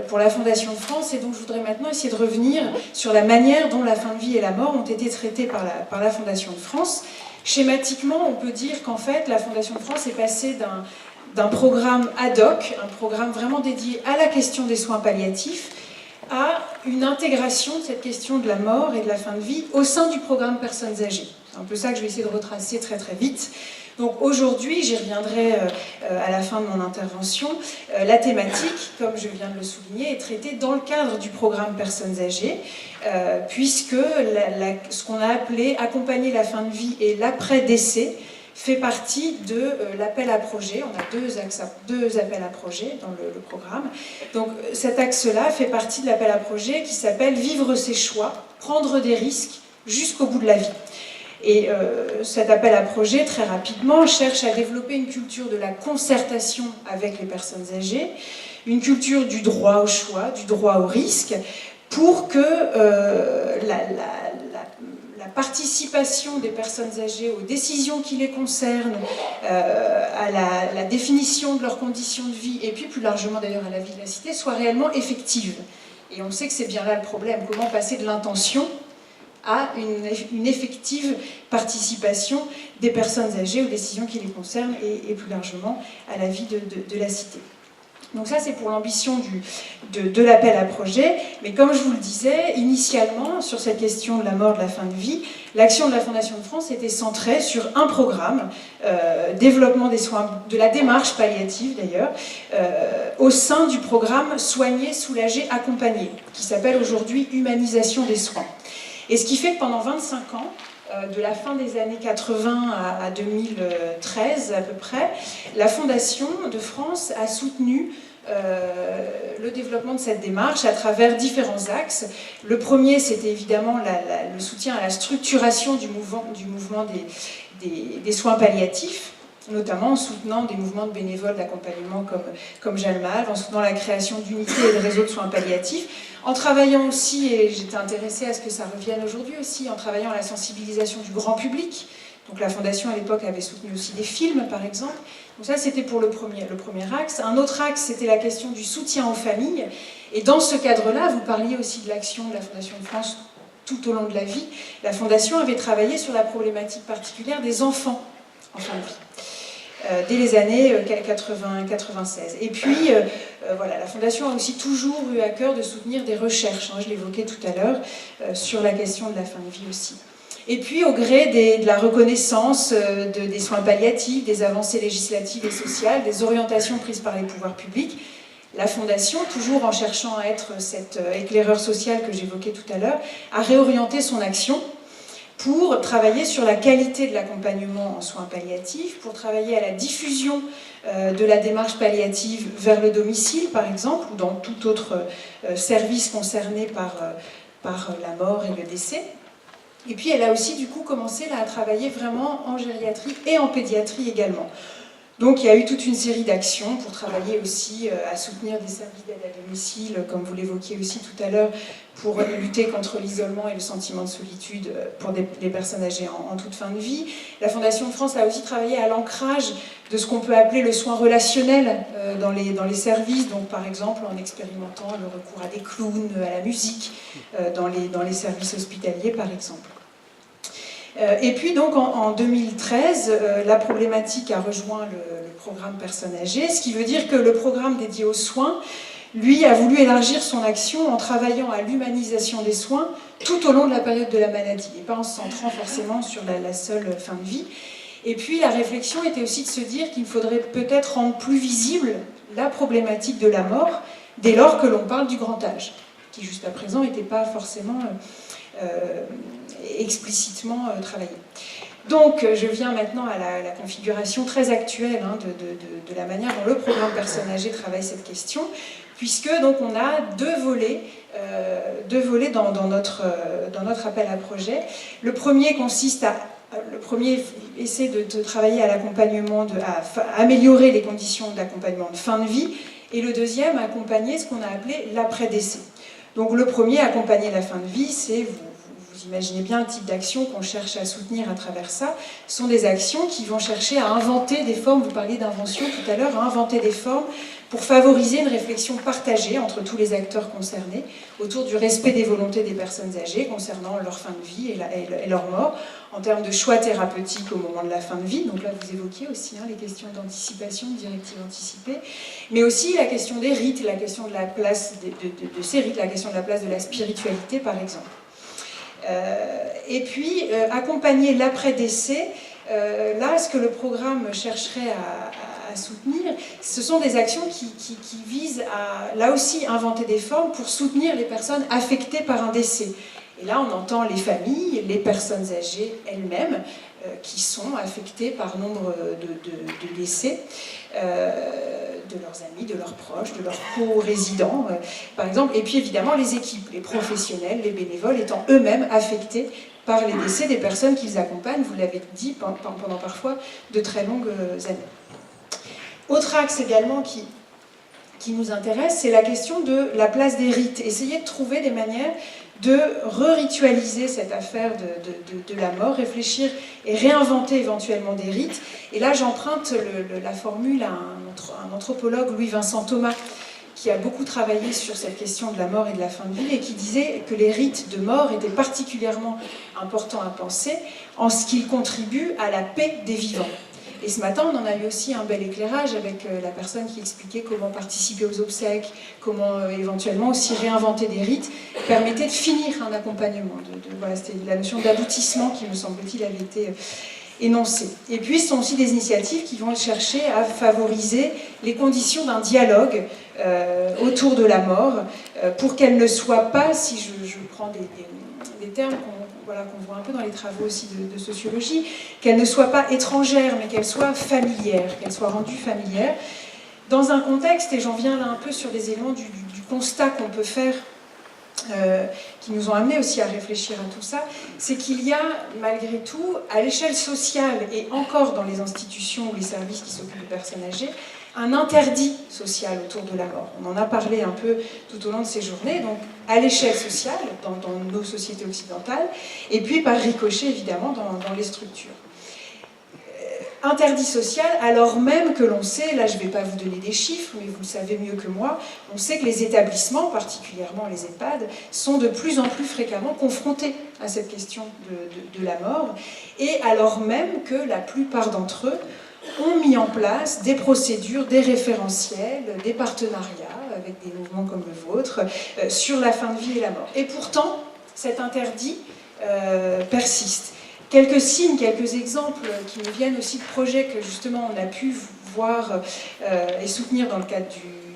pour la Fondation de France. Et donc je voudrais maintenant essayer de revenir sur la manière dont la fin de vie et la mort ont été traitées par la Fondation de France. Schématiquement, on peut dire qu'en fait, la Fondation de France est passée d'un programme ad hoc, un programme vraiment dédié à la question des soins palliatifs, à une intégration de cette question de la mort et de la fin de vie au sein du programme Personnes âgées. C'est un peu ça que je vais essayer de retracer très très vite. Donc aujourd'hui, j'y reviendrai à la fin de mon intervention, la thématique, comme je viens de le souligner, est traitée dans le cadre du programme Personnes âgées, puisque ce qu'on a appelé accompagner la fin de vie et l'après-décès fait partie de l'appel à projet. On a deux appels à projet dans le programme. Donc cet axe-là fait partie de l'appel à projet qui s'appelle « Vivre ses choix, prendre des risques jusqu'au bout de la vie ». Et cet appel à projet, très rapidement, cherche à développer une culture de la concertation avec les personnes âgées, une culture du droit au choix, du droit au risque, pour que la participation des personnes âgées aux décisions qui les concernent, à la définition de leurs conditions de vie, et puis plus largement d'ailleurs à la vie de la cité, soit réellement effective. Et on sait que c'est bien là le problème, comment passer de l'intention à une effective participation des personnes âgées aux décisions qui les concernent et plus largement à la vie de la cité. Donc ça, c'est pour l'ambition de l'appel à projet. Mais comme je vous le disais, initialement, sur cette question de la mort, de la fin de vie, l'action de la Fondation de France était centrée sur un programme, développement des soins, de la démarche palliative d'ailleurs, au sein du programme Soigner, soulager, accompagner, qui s'appelle aujourd'hui Humanisation des soins. Et ce qui fait que pendant 25 ans, de la fin des années 80 à 2013 à peu près, la Fondation de France a soutenu le développement de cette démarche à travers différents axes. Le premier, c'était évidemment le soutien à la structuration du mouvement des soins palliatifs, notamment en soutenant des mouvements de bénévoles d'accompagnement comme Jeanne Malve, en soutenant la création d'unités et de réseaux de soins palliatifs, en travaillant aussi, et j'étais intéressée à ce que ça revienne aujourd'hui aussi, en travaillant à la sensibilisation du grand public. Donc la Fondation à l'époque avait soutenu aussi des films par exemple. Donc ça c'était pour le premier axe. Un autre axe c'était la question du soutien aux familles. Et dans ce cadre-là, vous parliez aussi de l'action de la Fondation de France tout au long de la vie. La Fondation avait travaillé sur la problématique particulière des enfants en fin de vie. Dès les années 80-96. Et puis, voilà, la Fondation a aussi toujours eu à cœur de soutenir des recherches, je l'évoquais tout à l'heure, sur la question de la fin de vie aussi. Et puis, au gré de la reconnaissance des soins palliatifs, des avancées législatives et sociales, des orientations prises par les pouvoirs publics, la Fondation, toujours en cherchant à être cet éclaireur social que j'évoquais tout à l'heure, a réorienté son action pour travailler sur la qualité de l'accompagnement en soins palliatifs, pour travailler à la diffusion de la démarche palliative vers le domicile, par exemple, ou dans tout autre service concerné par la mort et le décès. Et puis elle a aussi du coup commencé à travailler vraiment en gériatrie et en pédiatrie également. Donc il y a eu toute une série d'actions pour travailler aussi à soutenir des services d'aide à domicile, comme vous l'évoquiez aussi tout à l'heure, pour lutter contre l'isolement et le sentiment de solitude pour les personnes âgées en toute fin de vie. La Fondation de France a aussi travaillé à l'ancrage de ce qu'on peut appeler le soin relationnel dans les services, donc par exemple en expérimentant le recours à des clowns, à la musique, dans les services hospitaliers par exemple. Et puis donc en 2013, la problématique a rejoint le programme Personnes âgées, ce qui veut dire que le programme dédié aux soins, lui, a voulu élargir son action en travaillant à l'humanisation des soins tout au long de la période de la maladie, et pas en se centrant forcément sur la seule fin de vie. Et puis la réflexion était aussi de se dire qu'il faudrait peut-être rendre plus visible la problématique de la mort dès lors que l'on parle du grand âge, qui jusqu'à présent n'était pas forcément explicitement travaillé. Donc je viens maintenant à la configuration très actuelle de la manière dont le programme Personnes âgées travaille cette question, puisque donc on a deux volets dans notre appel à projet. Le premier essaie de travailler à l'accompagnement, à améliorer les conditions d'accompagnement de fin de vie, et le deuxième, accompagner ce qu'on a appelé l'après-décès. Donc le premier, accompagner la fin de vie, c'est, vous imaginez bien le type d'action qu'on cherche à soutenir à travers ça, sont des actions qui vont chercher à inventer des formes, vous parliez d'invention tout à l'heure, à inventer des formes pour favoriser une réflexion partagée entre tous les acteurs concernés autour du respect des volontés des personnes âgées concernant leur fin de vie et leur mort, en termes de choix thérapeutiques au moment de la fin de vie. Donc là, vous évoquiez aussi les questions d'anticipation, de directives anticipées, mais aussi la question des rites, la question de la place de ces rites, la question de la place de la spiritualité, par exemple. Et puis, accompagner l'après-décès, là, ce que le programme chercherait à soutenir, ce sont des actions qui visent à, là aussi, inventer des formes pour soutenir les personnes affectées par un décès. Et là, on entend les familles, les personnes âgées elles-mêmes, qui sont affectées par nombre de décès, de leurs amis, de leurs proches, de leurs co-résidents, par exemple. Et puis évidemment, les équipes, les professionnels, les bénévoles étant eux-mêmes affectés par les décès des personnes qu'ils accompagnent, vous l'avez dit, pendant parfois de très longues années. Autre axe également qui nous intéresse, c'est la question de la place des rites. Essayer de trouver des manières de re-ritualiser cette affaire de la mort, réfléchir et réinventer éventuellement des rites. Et là, j'emprunte la formule à un anthropologue, Louis-Vincent Thomas, qui a beaucoup travaillé sur cette question de la mort et de la fin de vie, et qui disait que les rites de mort étaient particulièrement importants à penser en ce qu'ils contribuent à la paix des vivants. Et ce matin, on en a eu aussi un bel éclairage avec la personne qui expliquait comment participer aux obsèques, comment éventuellement aussi réinventer des rites, permettait de finir un accompagnement. Voilà, c'était la notion d'aboutissement qui, me semble-t-il, avait été énoncée. Et puis, ce sont aussi des initiatives qui vont chercher à favoriser les conditions d'un dialogue autour de la mort, pour qu'elle ne soit pas, si je prends des termes qu'on voit un peu dans les travaux aussi de sociologie, qu'elle ne soit pas étrangère, mais qu'elle soit familière, qu'elle soit rendue familière, dans un contexte, et j'en viens là un peu sur des éléments du constat qu'on peut faire, qui nous ont amenés aussi à réfléchir à tout ça, c'est qu'il y a, malgré tout, à l'échelle sociale, et encore dans les institutions ou les services qui s'occupent de personnes âgées, un interdit social autour de la mort. On en a parlé un peu tout au long de ces journées, donc à l'échelle sociale, dans nos sociétés occidentales, et puis par ricochet, évidemment, dans les structures. Interdit social, alors même que l'on sait, là je ne vais pas vous donner des chiffres, mais vous le savez mieux que moi, on sait que les établissements, particulièrement les EHPAD, sont de plus en plus fréquemment confrontés à cette question de la mort, et alors même que la plupart d'entre eux ont mis en place des procédures, des référentiels, des partenariats avec des mouvements comme le vôtre sur la fin de vie et la mort. Et pourtant, cet interdit persiste. Quelques signes, quelques exemples qui me viennent aussi de projets que justement on a pu voir et soutenir dans le cadre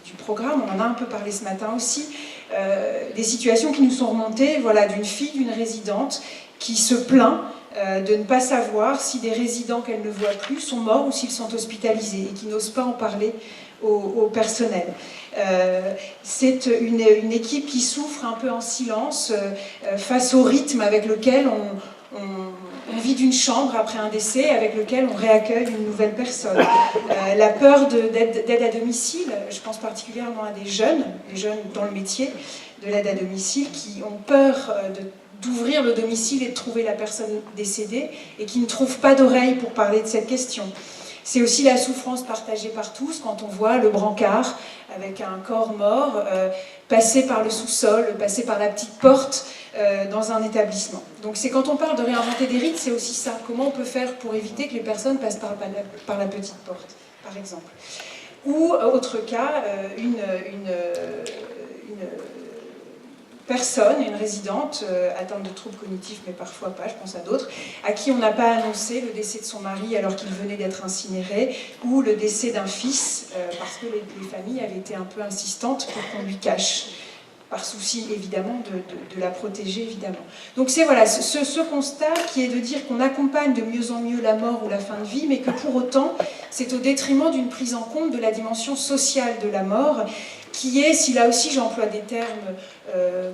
du programme, on en a un peu parlé ce matin aussi, des situations qui nous sont remontées, voilà, d'une fille, d'une résidente qui se plaint de ne pas savoir si des résidents qu'elle ne voit plus sont morts ou s'ils sont hospitalisés et qui n'osent pas en parler au personnel. C'est une équipe qui souffre un peu en silence face au rythme avec lequel on vide une chambre après un décès, avec lequel on réaccueille une nouvelle personne. La peur d'aide à domicile, je pense particulièrement à des jeunes dans le métier de l'aide à domicile, qui ont peur d'ouvrir le domicile et de trouver la personne décédée et qui ne trouvent pas d'oreille pour parler de cette question. C'est aussi la souffrance partagée par tous quand on voit le brancard avec un corps mort passer par le sous-sol, passer par la petite porte dans un établissement. Donc c'est quand on parle de réinventer des rites, c'est aussi ça. Comment on peut faire pour éviter que les personnes passent par la petite porte, par exemple. Ou, autre cas, une personne, une résidente atteinte de troubles cognitifs, mais parfois pas, je pense à d'autres, à qui on n'a pas annoncé le décès de son mari alors qu'il venait d'être incinéré, ou le décès d'un fils, parce que les familles avaient été un peu insistantes pour qu'on lui cache, par souci évidemment de la protéger, évidemment. Donc c'est voilà, ce constat qui est de dire qu'on accompagne de mieux en mieux la mort ou la fin de vie, mais que pour autant, c'est au détriment d'une prise en compte de la dimension sociale de la mort, qui est, si là aussi j'emploie des termes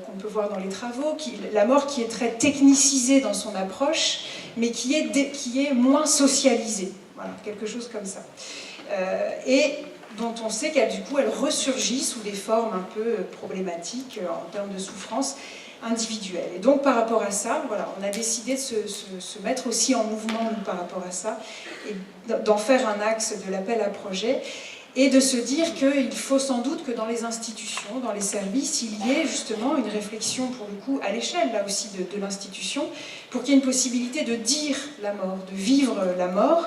qu'on peut voir dans les travaux, la mort qui est très technicisée dans son approche, mais qui est moins socialisée. Voilà, quelque chose comme ça. Et dont on sait qu'elle, du coup, elle ressurgit sous des formes un peu problématiques en termes de souffrance individuelle. Et donc, par rapport à ça, voilà, on a décidé de se mettre aussi en mouvement, nous, par rapport à ça, et d'en faire un axe de l'appel à projet, et de se dire qu'il faut sans doute que dans les institutions, dans les services, il y ait justement une réflexion, pour le coup, à l'échelle, là aussi, de l'institution, pour qu'il y ait une possibilité de dire la mort, de vivre la mort,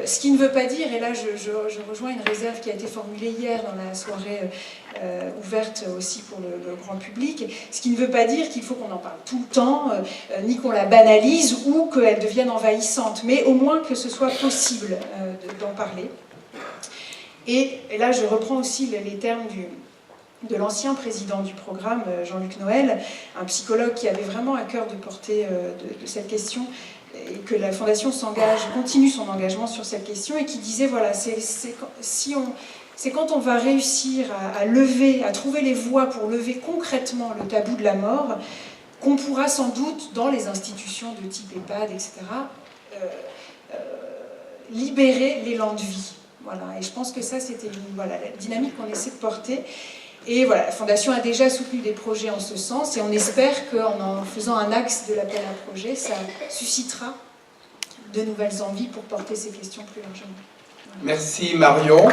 ce qui ne veut pas dire, et là je rejoins une réserve qui a été formulée hier dans la soirée ouverte aussi pour le grand public, ce qui ne veut pas dire qu'il faut qu'on en parle tout le temps, ni qu'on la banalise ou qu'elle devienne envahissante, mais au moins que ce soit possible d'en parler. Et là je reprends aussi les termes de l'ancien président du programme, Jean-Luc Noël, un psychologue qui avait vraiment à cœur de porter de cette question, et que la Fondation continue son engagement sur cette question, et qui disait, voilà, c'est quand on va réussir à trouver les voies pour lever concrètement le tabou de la mort, qu'on pourra sans doute, dans les institutions de type EHPAD, etc., libérer l'élan de vie. Voilà. Et je pense que ça, c'était la dynamique qu'on essaie de porter. Et voilà, la Fondation a déjà soutenu des projets en ce sens, et on espère qu'en faisant un axe de l'appel à projet, ça suscitera de nouvelles envies pour porter ces questions plus largement. Voilà. Merci Marion.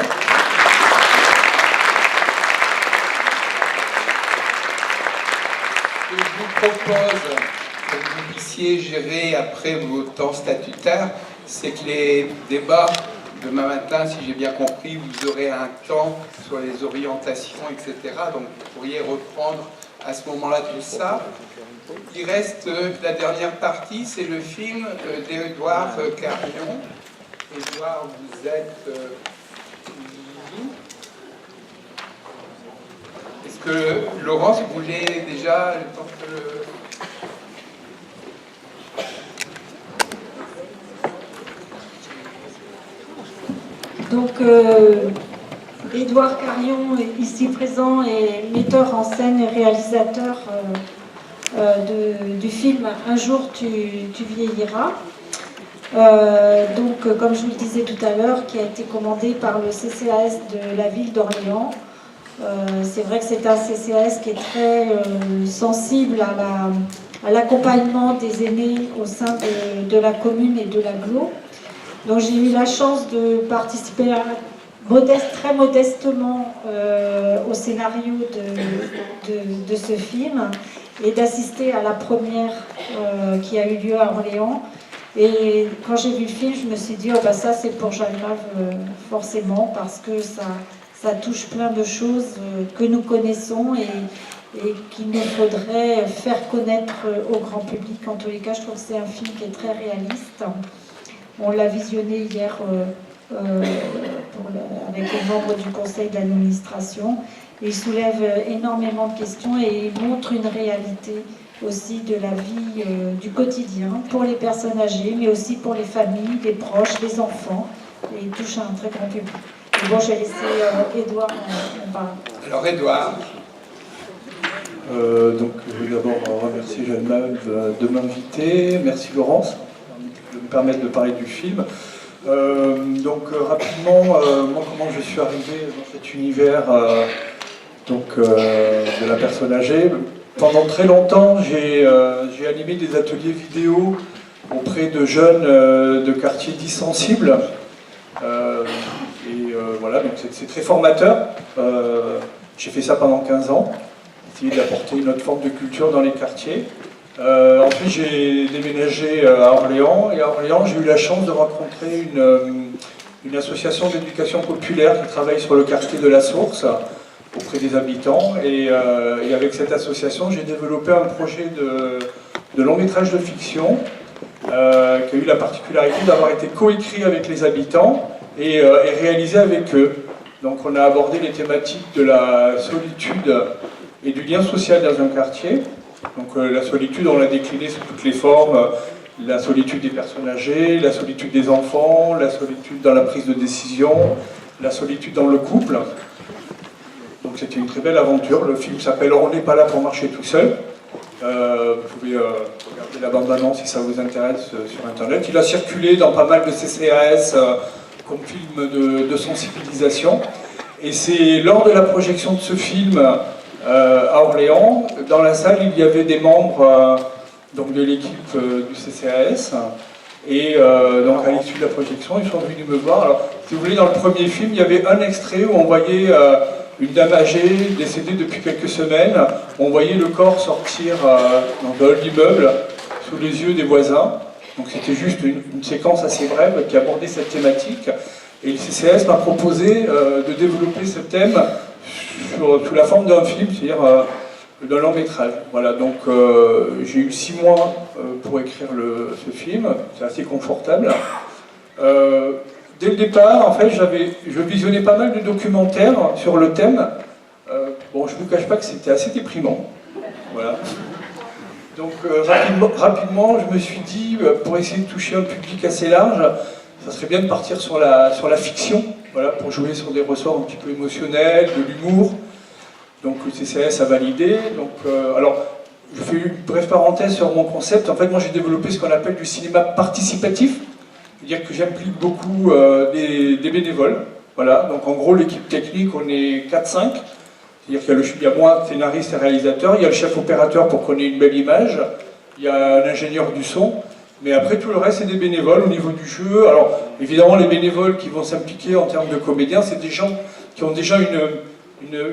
Ce que je vous propose, pour que vous puissiez gérer après vos temps statutaires, c'est que les débats demain matin, si j'ai bien compris, vous aurez un temps sur les orientations, etc. Donc vous pourriez reprendre à ce moment-là tout ça. Il reste la dernière partie, c'est le film d'Édouard Carrion. Édouard, vous êtes où? Est-ce que Laurence voulait déjà le temps que Donc, Édouard Carrion, ici présent, est metteur en scène et réalisateur du film « Un jour tu vieilliras ». Donc, comme je vous le disais tout à l'heure, qui a été commandé par le CCAS de la ville d'Orléans. C'est vrai que c'est un CCAS qui est très sensible à l'accompagnement des aînés au sein de la commune et de l'agglo. Donc j'ai eu la chance de participer très modestement au scénario de ce film et d'assister à la première qui a eu lieu à Orléans. Et quand j'ai vu le film, je me suis dit, oh bah ça c'est pour Jeanne Mave forcément, parce que ça touche plein de choses que nous connaissons et qu'il nous faudrait faire connaître au grand public. En tous les cas, je trouve que c'est un film qui est très réaliste. On l'a visionné hier avec les membres du conseil d'administration. Il soulève énormément de questions et il montre une réalité aussi de la vie du quotidien pour les personnes âgées, mais aussi pour les familles, les proches, les enfants. Et il touche un très grand public. Et bon, j'ai laissé Édouard en parler. Alors Édouard. Donc je vais d'abord remercier Jeanne Mave de m'inviter. Merci Laurence de me permettre de parler du film. Rapidement, moi comment je suis arrivé dans cet univers de la personne âgée. Pendant très longtemps, j'ai animé des ateliers vidéo auprès de jeunes de quartiers dits sensibles. Voilà, donc c'est très formateur. J'ai fait ça pendant 15 ans, essayer d'apporter une autre forme de culture dans les quartiers. Ensuite, j'ai déménagé à Orléans, et à Orléans, j'ai eu la chance de rencontrer une association d'éducation populaire qui travaille sur le quartier de la Source, auprès des habitants. Et avec cette association, j'ai développé un projet de long métrage de fiction qui a eu la particularité d'avoir été coécrit avec les habitants et réalisé avec eux. Donc on a abordé les thématiques de la solitude et du lien social dans un quartier. Donc la solitude, on l'a déclinée sous toutes les formes, la solitude des personnes âgées, la solitude des enfants, la solitude dans la prise de décision, la solitude dans le couple. Donc donc c'était une très belle aventure. Le film s'appelle On n'est pas là pour marcher tout seul. Vous pouvez regarder la bande-annonce si ça vous intéresse sur internet. Il a circulé dans pas mal de CCAS comme film de sensibilisation. Et c'est lors de la projection de ce film à Orléans, dans la salle il y avait des membres donc de l'équipe du CCAS. Et donc à l'issue de la projection, ils sont venus me voir. Alors, si vous voulez, dans le premier film, il y avait un extrait où on voyait une dame âgée décédée depuis quelques semaines. On voyait le corps sortir dans un hall d'immeuble sous les yeux des voisins. Donc c'était juste une séquence assez brève qui abordait cette thématique. Et le CCAS m'a proposé de développer ce thème sous la forme d'un film, c'est-à-dire d'un long métrage. Voilà, donc j'ai eu 6 mois pour écrire ce film, c'est assez confortable. Dès le départ, en fait, je visionnais pas mal de documentaires sur le thème. Bon, je ne vous cache pas que c'était assez déprimant. Voilà. Donc rapidement, je me suis dit, pour essayer de toucher un public assez large, ça serait bien de partir sur la fiction, voilà, pour jouer sur des ressorts un petit peu émotionnels, de l'humour. Donc le CCAS a validé. Donc, alors, je fais une brève parenthèse sur mon concept. En fait, moi j'ai développé ce qu'on appelle du cinéma participatif. C'est-à-dire que j'implique beaucoup des bénévoles. Voilà. Donc en gros, l'équipe technique, on est 4-5. C'est-à-dire qu'il y a moi, scénariste et réalisateur, il y a le chef opérateur pour qu'on ait une belle image, il y a un ingénieur du son, mais après tout le reste c'est des bénévoles au niveau du jeu. Alors évidemment les bénévoles qui vont s'impliquer en termes de comédiens, c'est des gens qui ont déjà une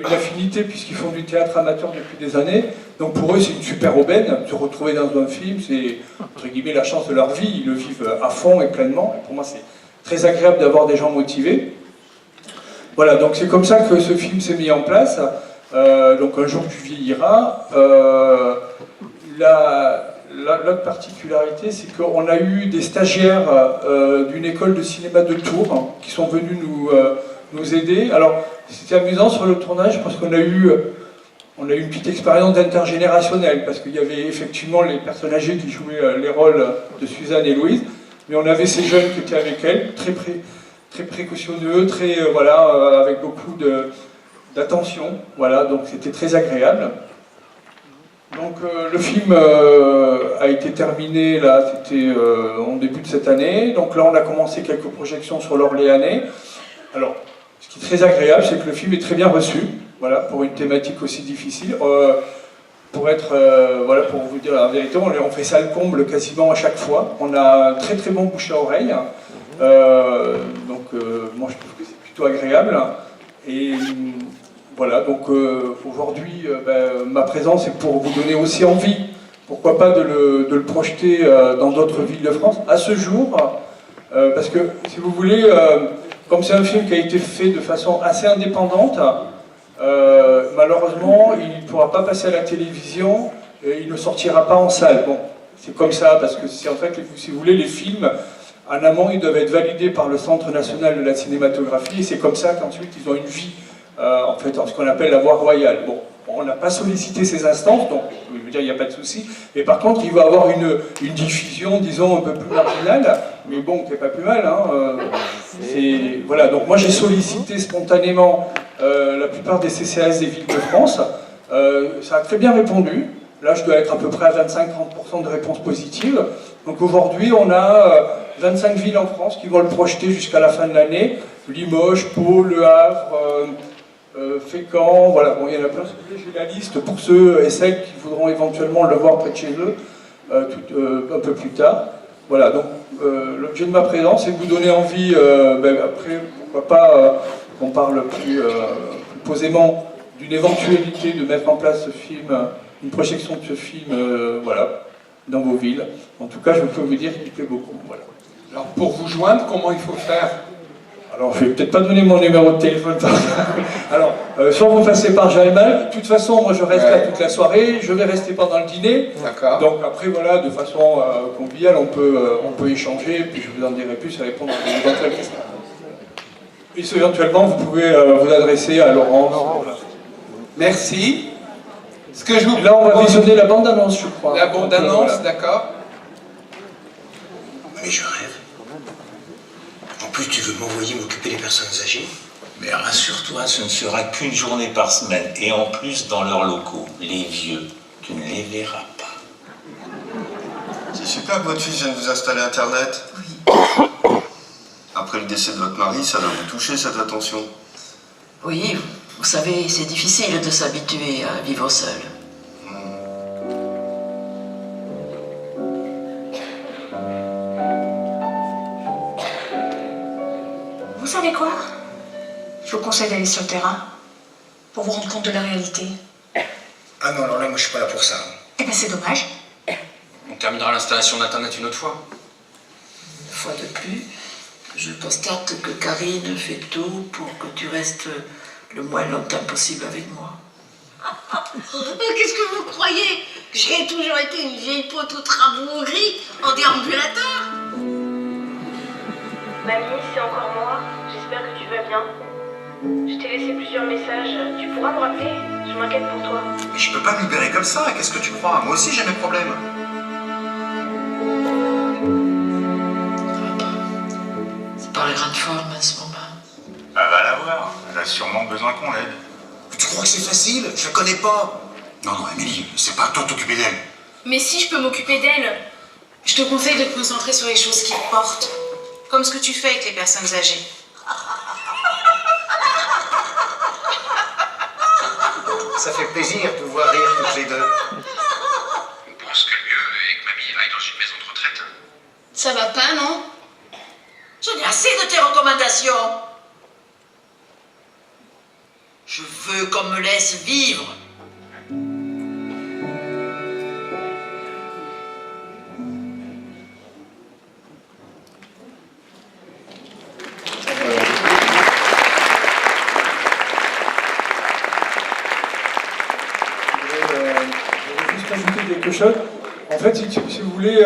affinité puisqu'ils font du théâtre amateur depuis des années. Donc pour eux c'est une super aubaine, se retrouver dans un film, c'est entre guillemets la chance de leur vie, ils le vivent à fond et pleinement. Et pour moi c'est très agréable d'avoir des gens motivés. Voilà, donc c'est comme ça que ce film s'est mis en place. Donc un jour tu vieilliras. L'autre particularité, c'est qu'on a eu des stagiaires d'une école de cinéma de Tours qui sont venus nous aider. Alors c'était amusant sur le tournage parce qu'on a eu une petite expérience d'intergénérationnel parce qu'il y avait effectivement les personnes âgées qui jouaient les rôles de Suzanne et Louise, mais on avait ces jeunes qui étaient avec elles, très précautionneux, voilà, avec beaucoup d'attention, voilà, donc c'était très agréable. Donc le film a été terminé, là, c'était en début de cette année, donc là on a commencé quelques projections sur l'Orléanais. Alors, ce qui est très agréable, c'est que le film est très bien reçu, voilà, pour une thématique aussi difficile. Voilà, pour vous dire la vérité, on fait ça le comble quasiment à chaque fois. On a un très bon bouche à oreille. Moi je trouve que c'est plutôt agréable et voilà, donc aujourd'hui ma présence est pour vous donner aussi envie, pourquoi pas de le projeter dans d'autres villes de France à ce jour, parce que si vous voulez, comme c'est un film qui a été fait de façon assez indépendante, malheureusement il ne pourra pas passer à la télévision et il ne sortira pas en salle. Bon, c'est comme ça, parce que c'est en fait, si vous voulez, les films en amont, ils doivent être validés par le Centre national de la cinématographie, et c'est comme ça qu'ensuite ils ont une vie, en fait, en ce qu'on appelle la voie royale. Bon, on n'a pas sollicité ces instances, donc je veux dire, il n'y a pas de souci, mais par contre, il va y avoir une diffusion, disons, un peu plus marginale, mais bon, c'est pas plus mal, hein. Voilà, donc moi j'ai sollicité spontanément la plupart des CCAS des villes de France, ça a très bien répondu. Là, je dois être à peu près à 25-30% de réponses positives. Donc aujourd'hui, on a 25 villes en France qui vont le projeter jusqu'à la fin de l'année. Limoges, Pau, Le Havre, Fécamp, voilà, bon, il y en a plein. J'ai la liste pour ceux et celles qui voudront éventuellement le voir près de chez eux un peu plus tard. Voilà, donc l'objet de ma présence, c'est de vous donner envie, après, pourquoi pas qu'on parle plus posément d'une éventualité de mettre en place ce film, une projection de ce film, voilà, dans vos villes. En tout cas, je peux vous dire qu'il plaît beaucoup. Voilà. Alors, pour vous joindre, comment il faut faire? Alors, je ne vais peut-être pas donner mon numéro de téléphone. Alors, soit vous passez par Jalmal. De toute façon, moi, je reste là toute la soirée. Je vais rester pendant le dîner. D'accord. Donc, après, voilà, de façon conviviale, on peut échanger. Et puis, je vous en dirai plus à répondre à éventuelles questions. Et éventuellement, vous pouvez vous adresser à Laurence. Voilà. Merci. Ce que je vous Là, on va visionner la bande-annonce, je crois. La bande-annonce, voilà. d'accord. Mais je rêve. En plus, tu veux m'envoyer m'occuper des personnes âgées? Mais rassure-toi, ce ne sera qu'une journée par semaine. Et en plus, dans leurs locaux, les vieux, tu ne les verras pas. C'est super que votre fils vienne vous installer Internet. Oui. Après le décès de votre mari, ça doit vous toucher cette attention. Oui, vous savez, c'est difficile de s'habituer à vivre seul. Vous savez quoi? Je vous conseille d'aller sur le terrain pour vous rendre compte de la réalité. Ah non, alors là, moi je suis pas là pour ça. Eh ben c'est dommage. On terminera l'installation d'Internet une autre fois. Une fois de plus, je constate que Karine fait tout pour que tu restes le moins longtemps possible avec moi. Qu'est-ce que vous croyez? J'ai toujours été une vieille peau toute rabougrie en déambulateur. Mamie, c'est encore moi. J'espère que tu vas bien. Je t'ai laissé plusieurs messages. Tu pourras me rappeler? Je m'inquiète pour toi. Mais je peux pas me libérer comme ça, qu'est-ce que tu crois? Moi aussi j'ai mes problèmes. C'est pas la grande forme en ce moment. Elle va la voir, elle a sûrement besoin qu'on l'aide. Tu crois que c'est facile? Je la connais pas. Non, non, Émilie, c'est pas à toi de t'occuper d'elle. Mais si je peux m'occuper d'elle, je te conseille de te concentrer sur les choses qui te portent. Comme ce que tu fais avec les personnes âgées. Ça fait plaisir de voir rire toutes les deux. On pense que le mieux est que mamie aille dans une maison de retraite. Ça va pas, non? J'en ai assez de tes recommandations. Je veux qu'on me laisse vivre. Quelque chose. En fait, si vous voulez,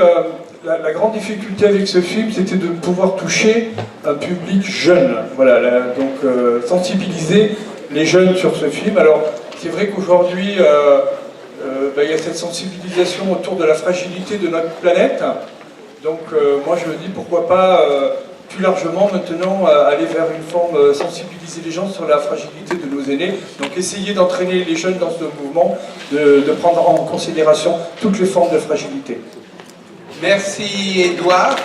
la grande difficulté avec ce film, c'était de pouvoir toucher un public jeune. Voilà, donc sensibiliser les jeunes sur ce film. Alors, c'est vrai qu'aujourd'hui, il y a cette sensibilisation autour de la fragilité de notre planète. Donc, moi, je me dis, pourquoi pas, plus largement, maintenant, aller vers une forme, sensibiliser les gens sur la fragilité de nos aînés. Donc, essayer d'entraîner les jeunes dans ce mouvement, de prendre en considération toutes les formes de fragilité. Merci Édouard.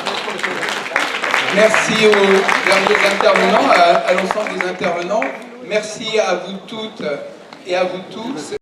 Merci aux derniers intervenants, à l'ensemble des intervenants. Merci à vous toutes et à vous tous.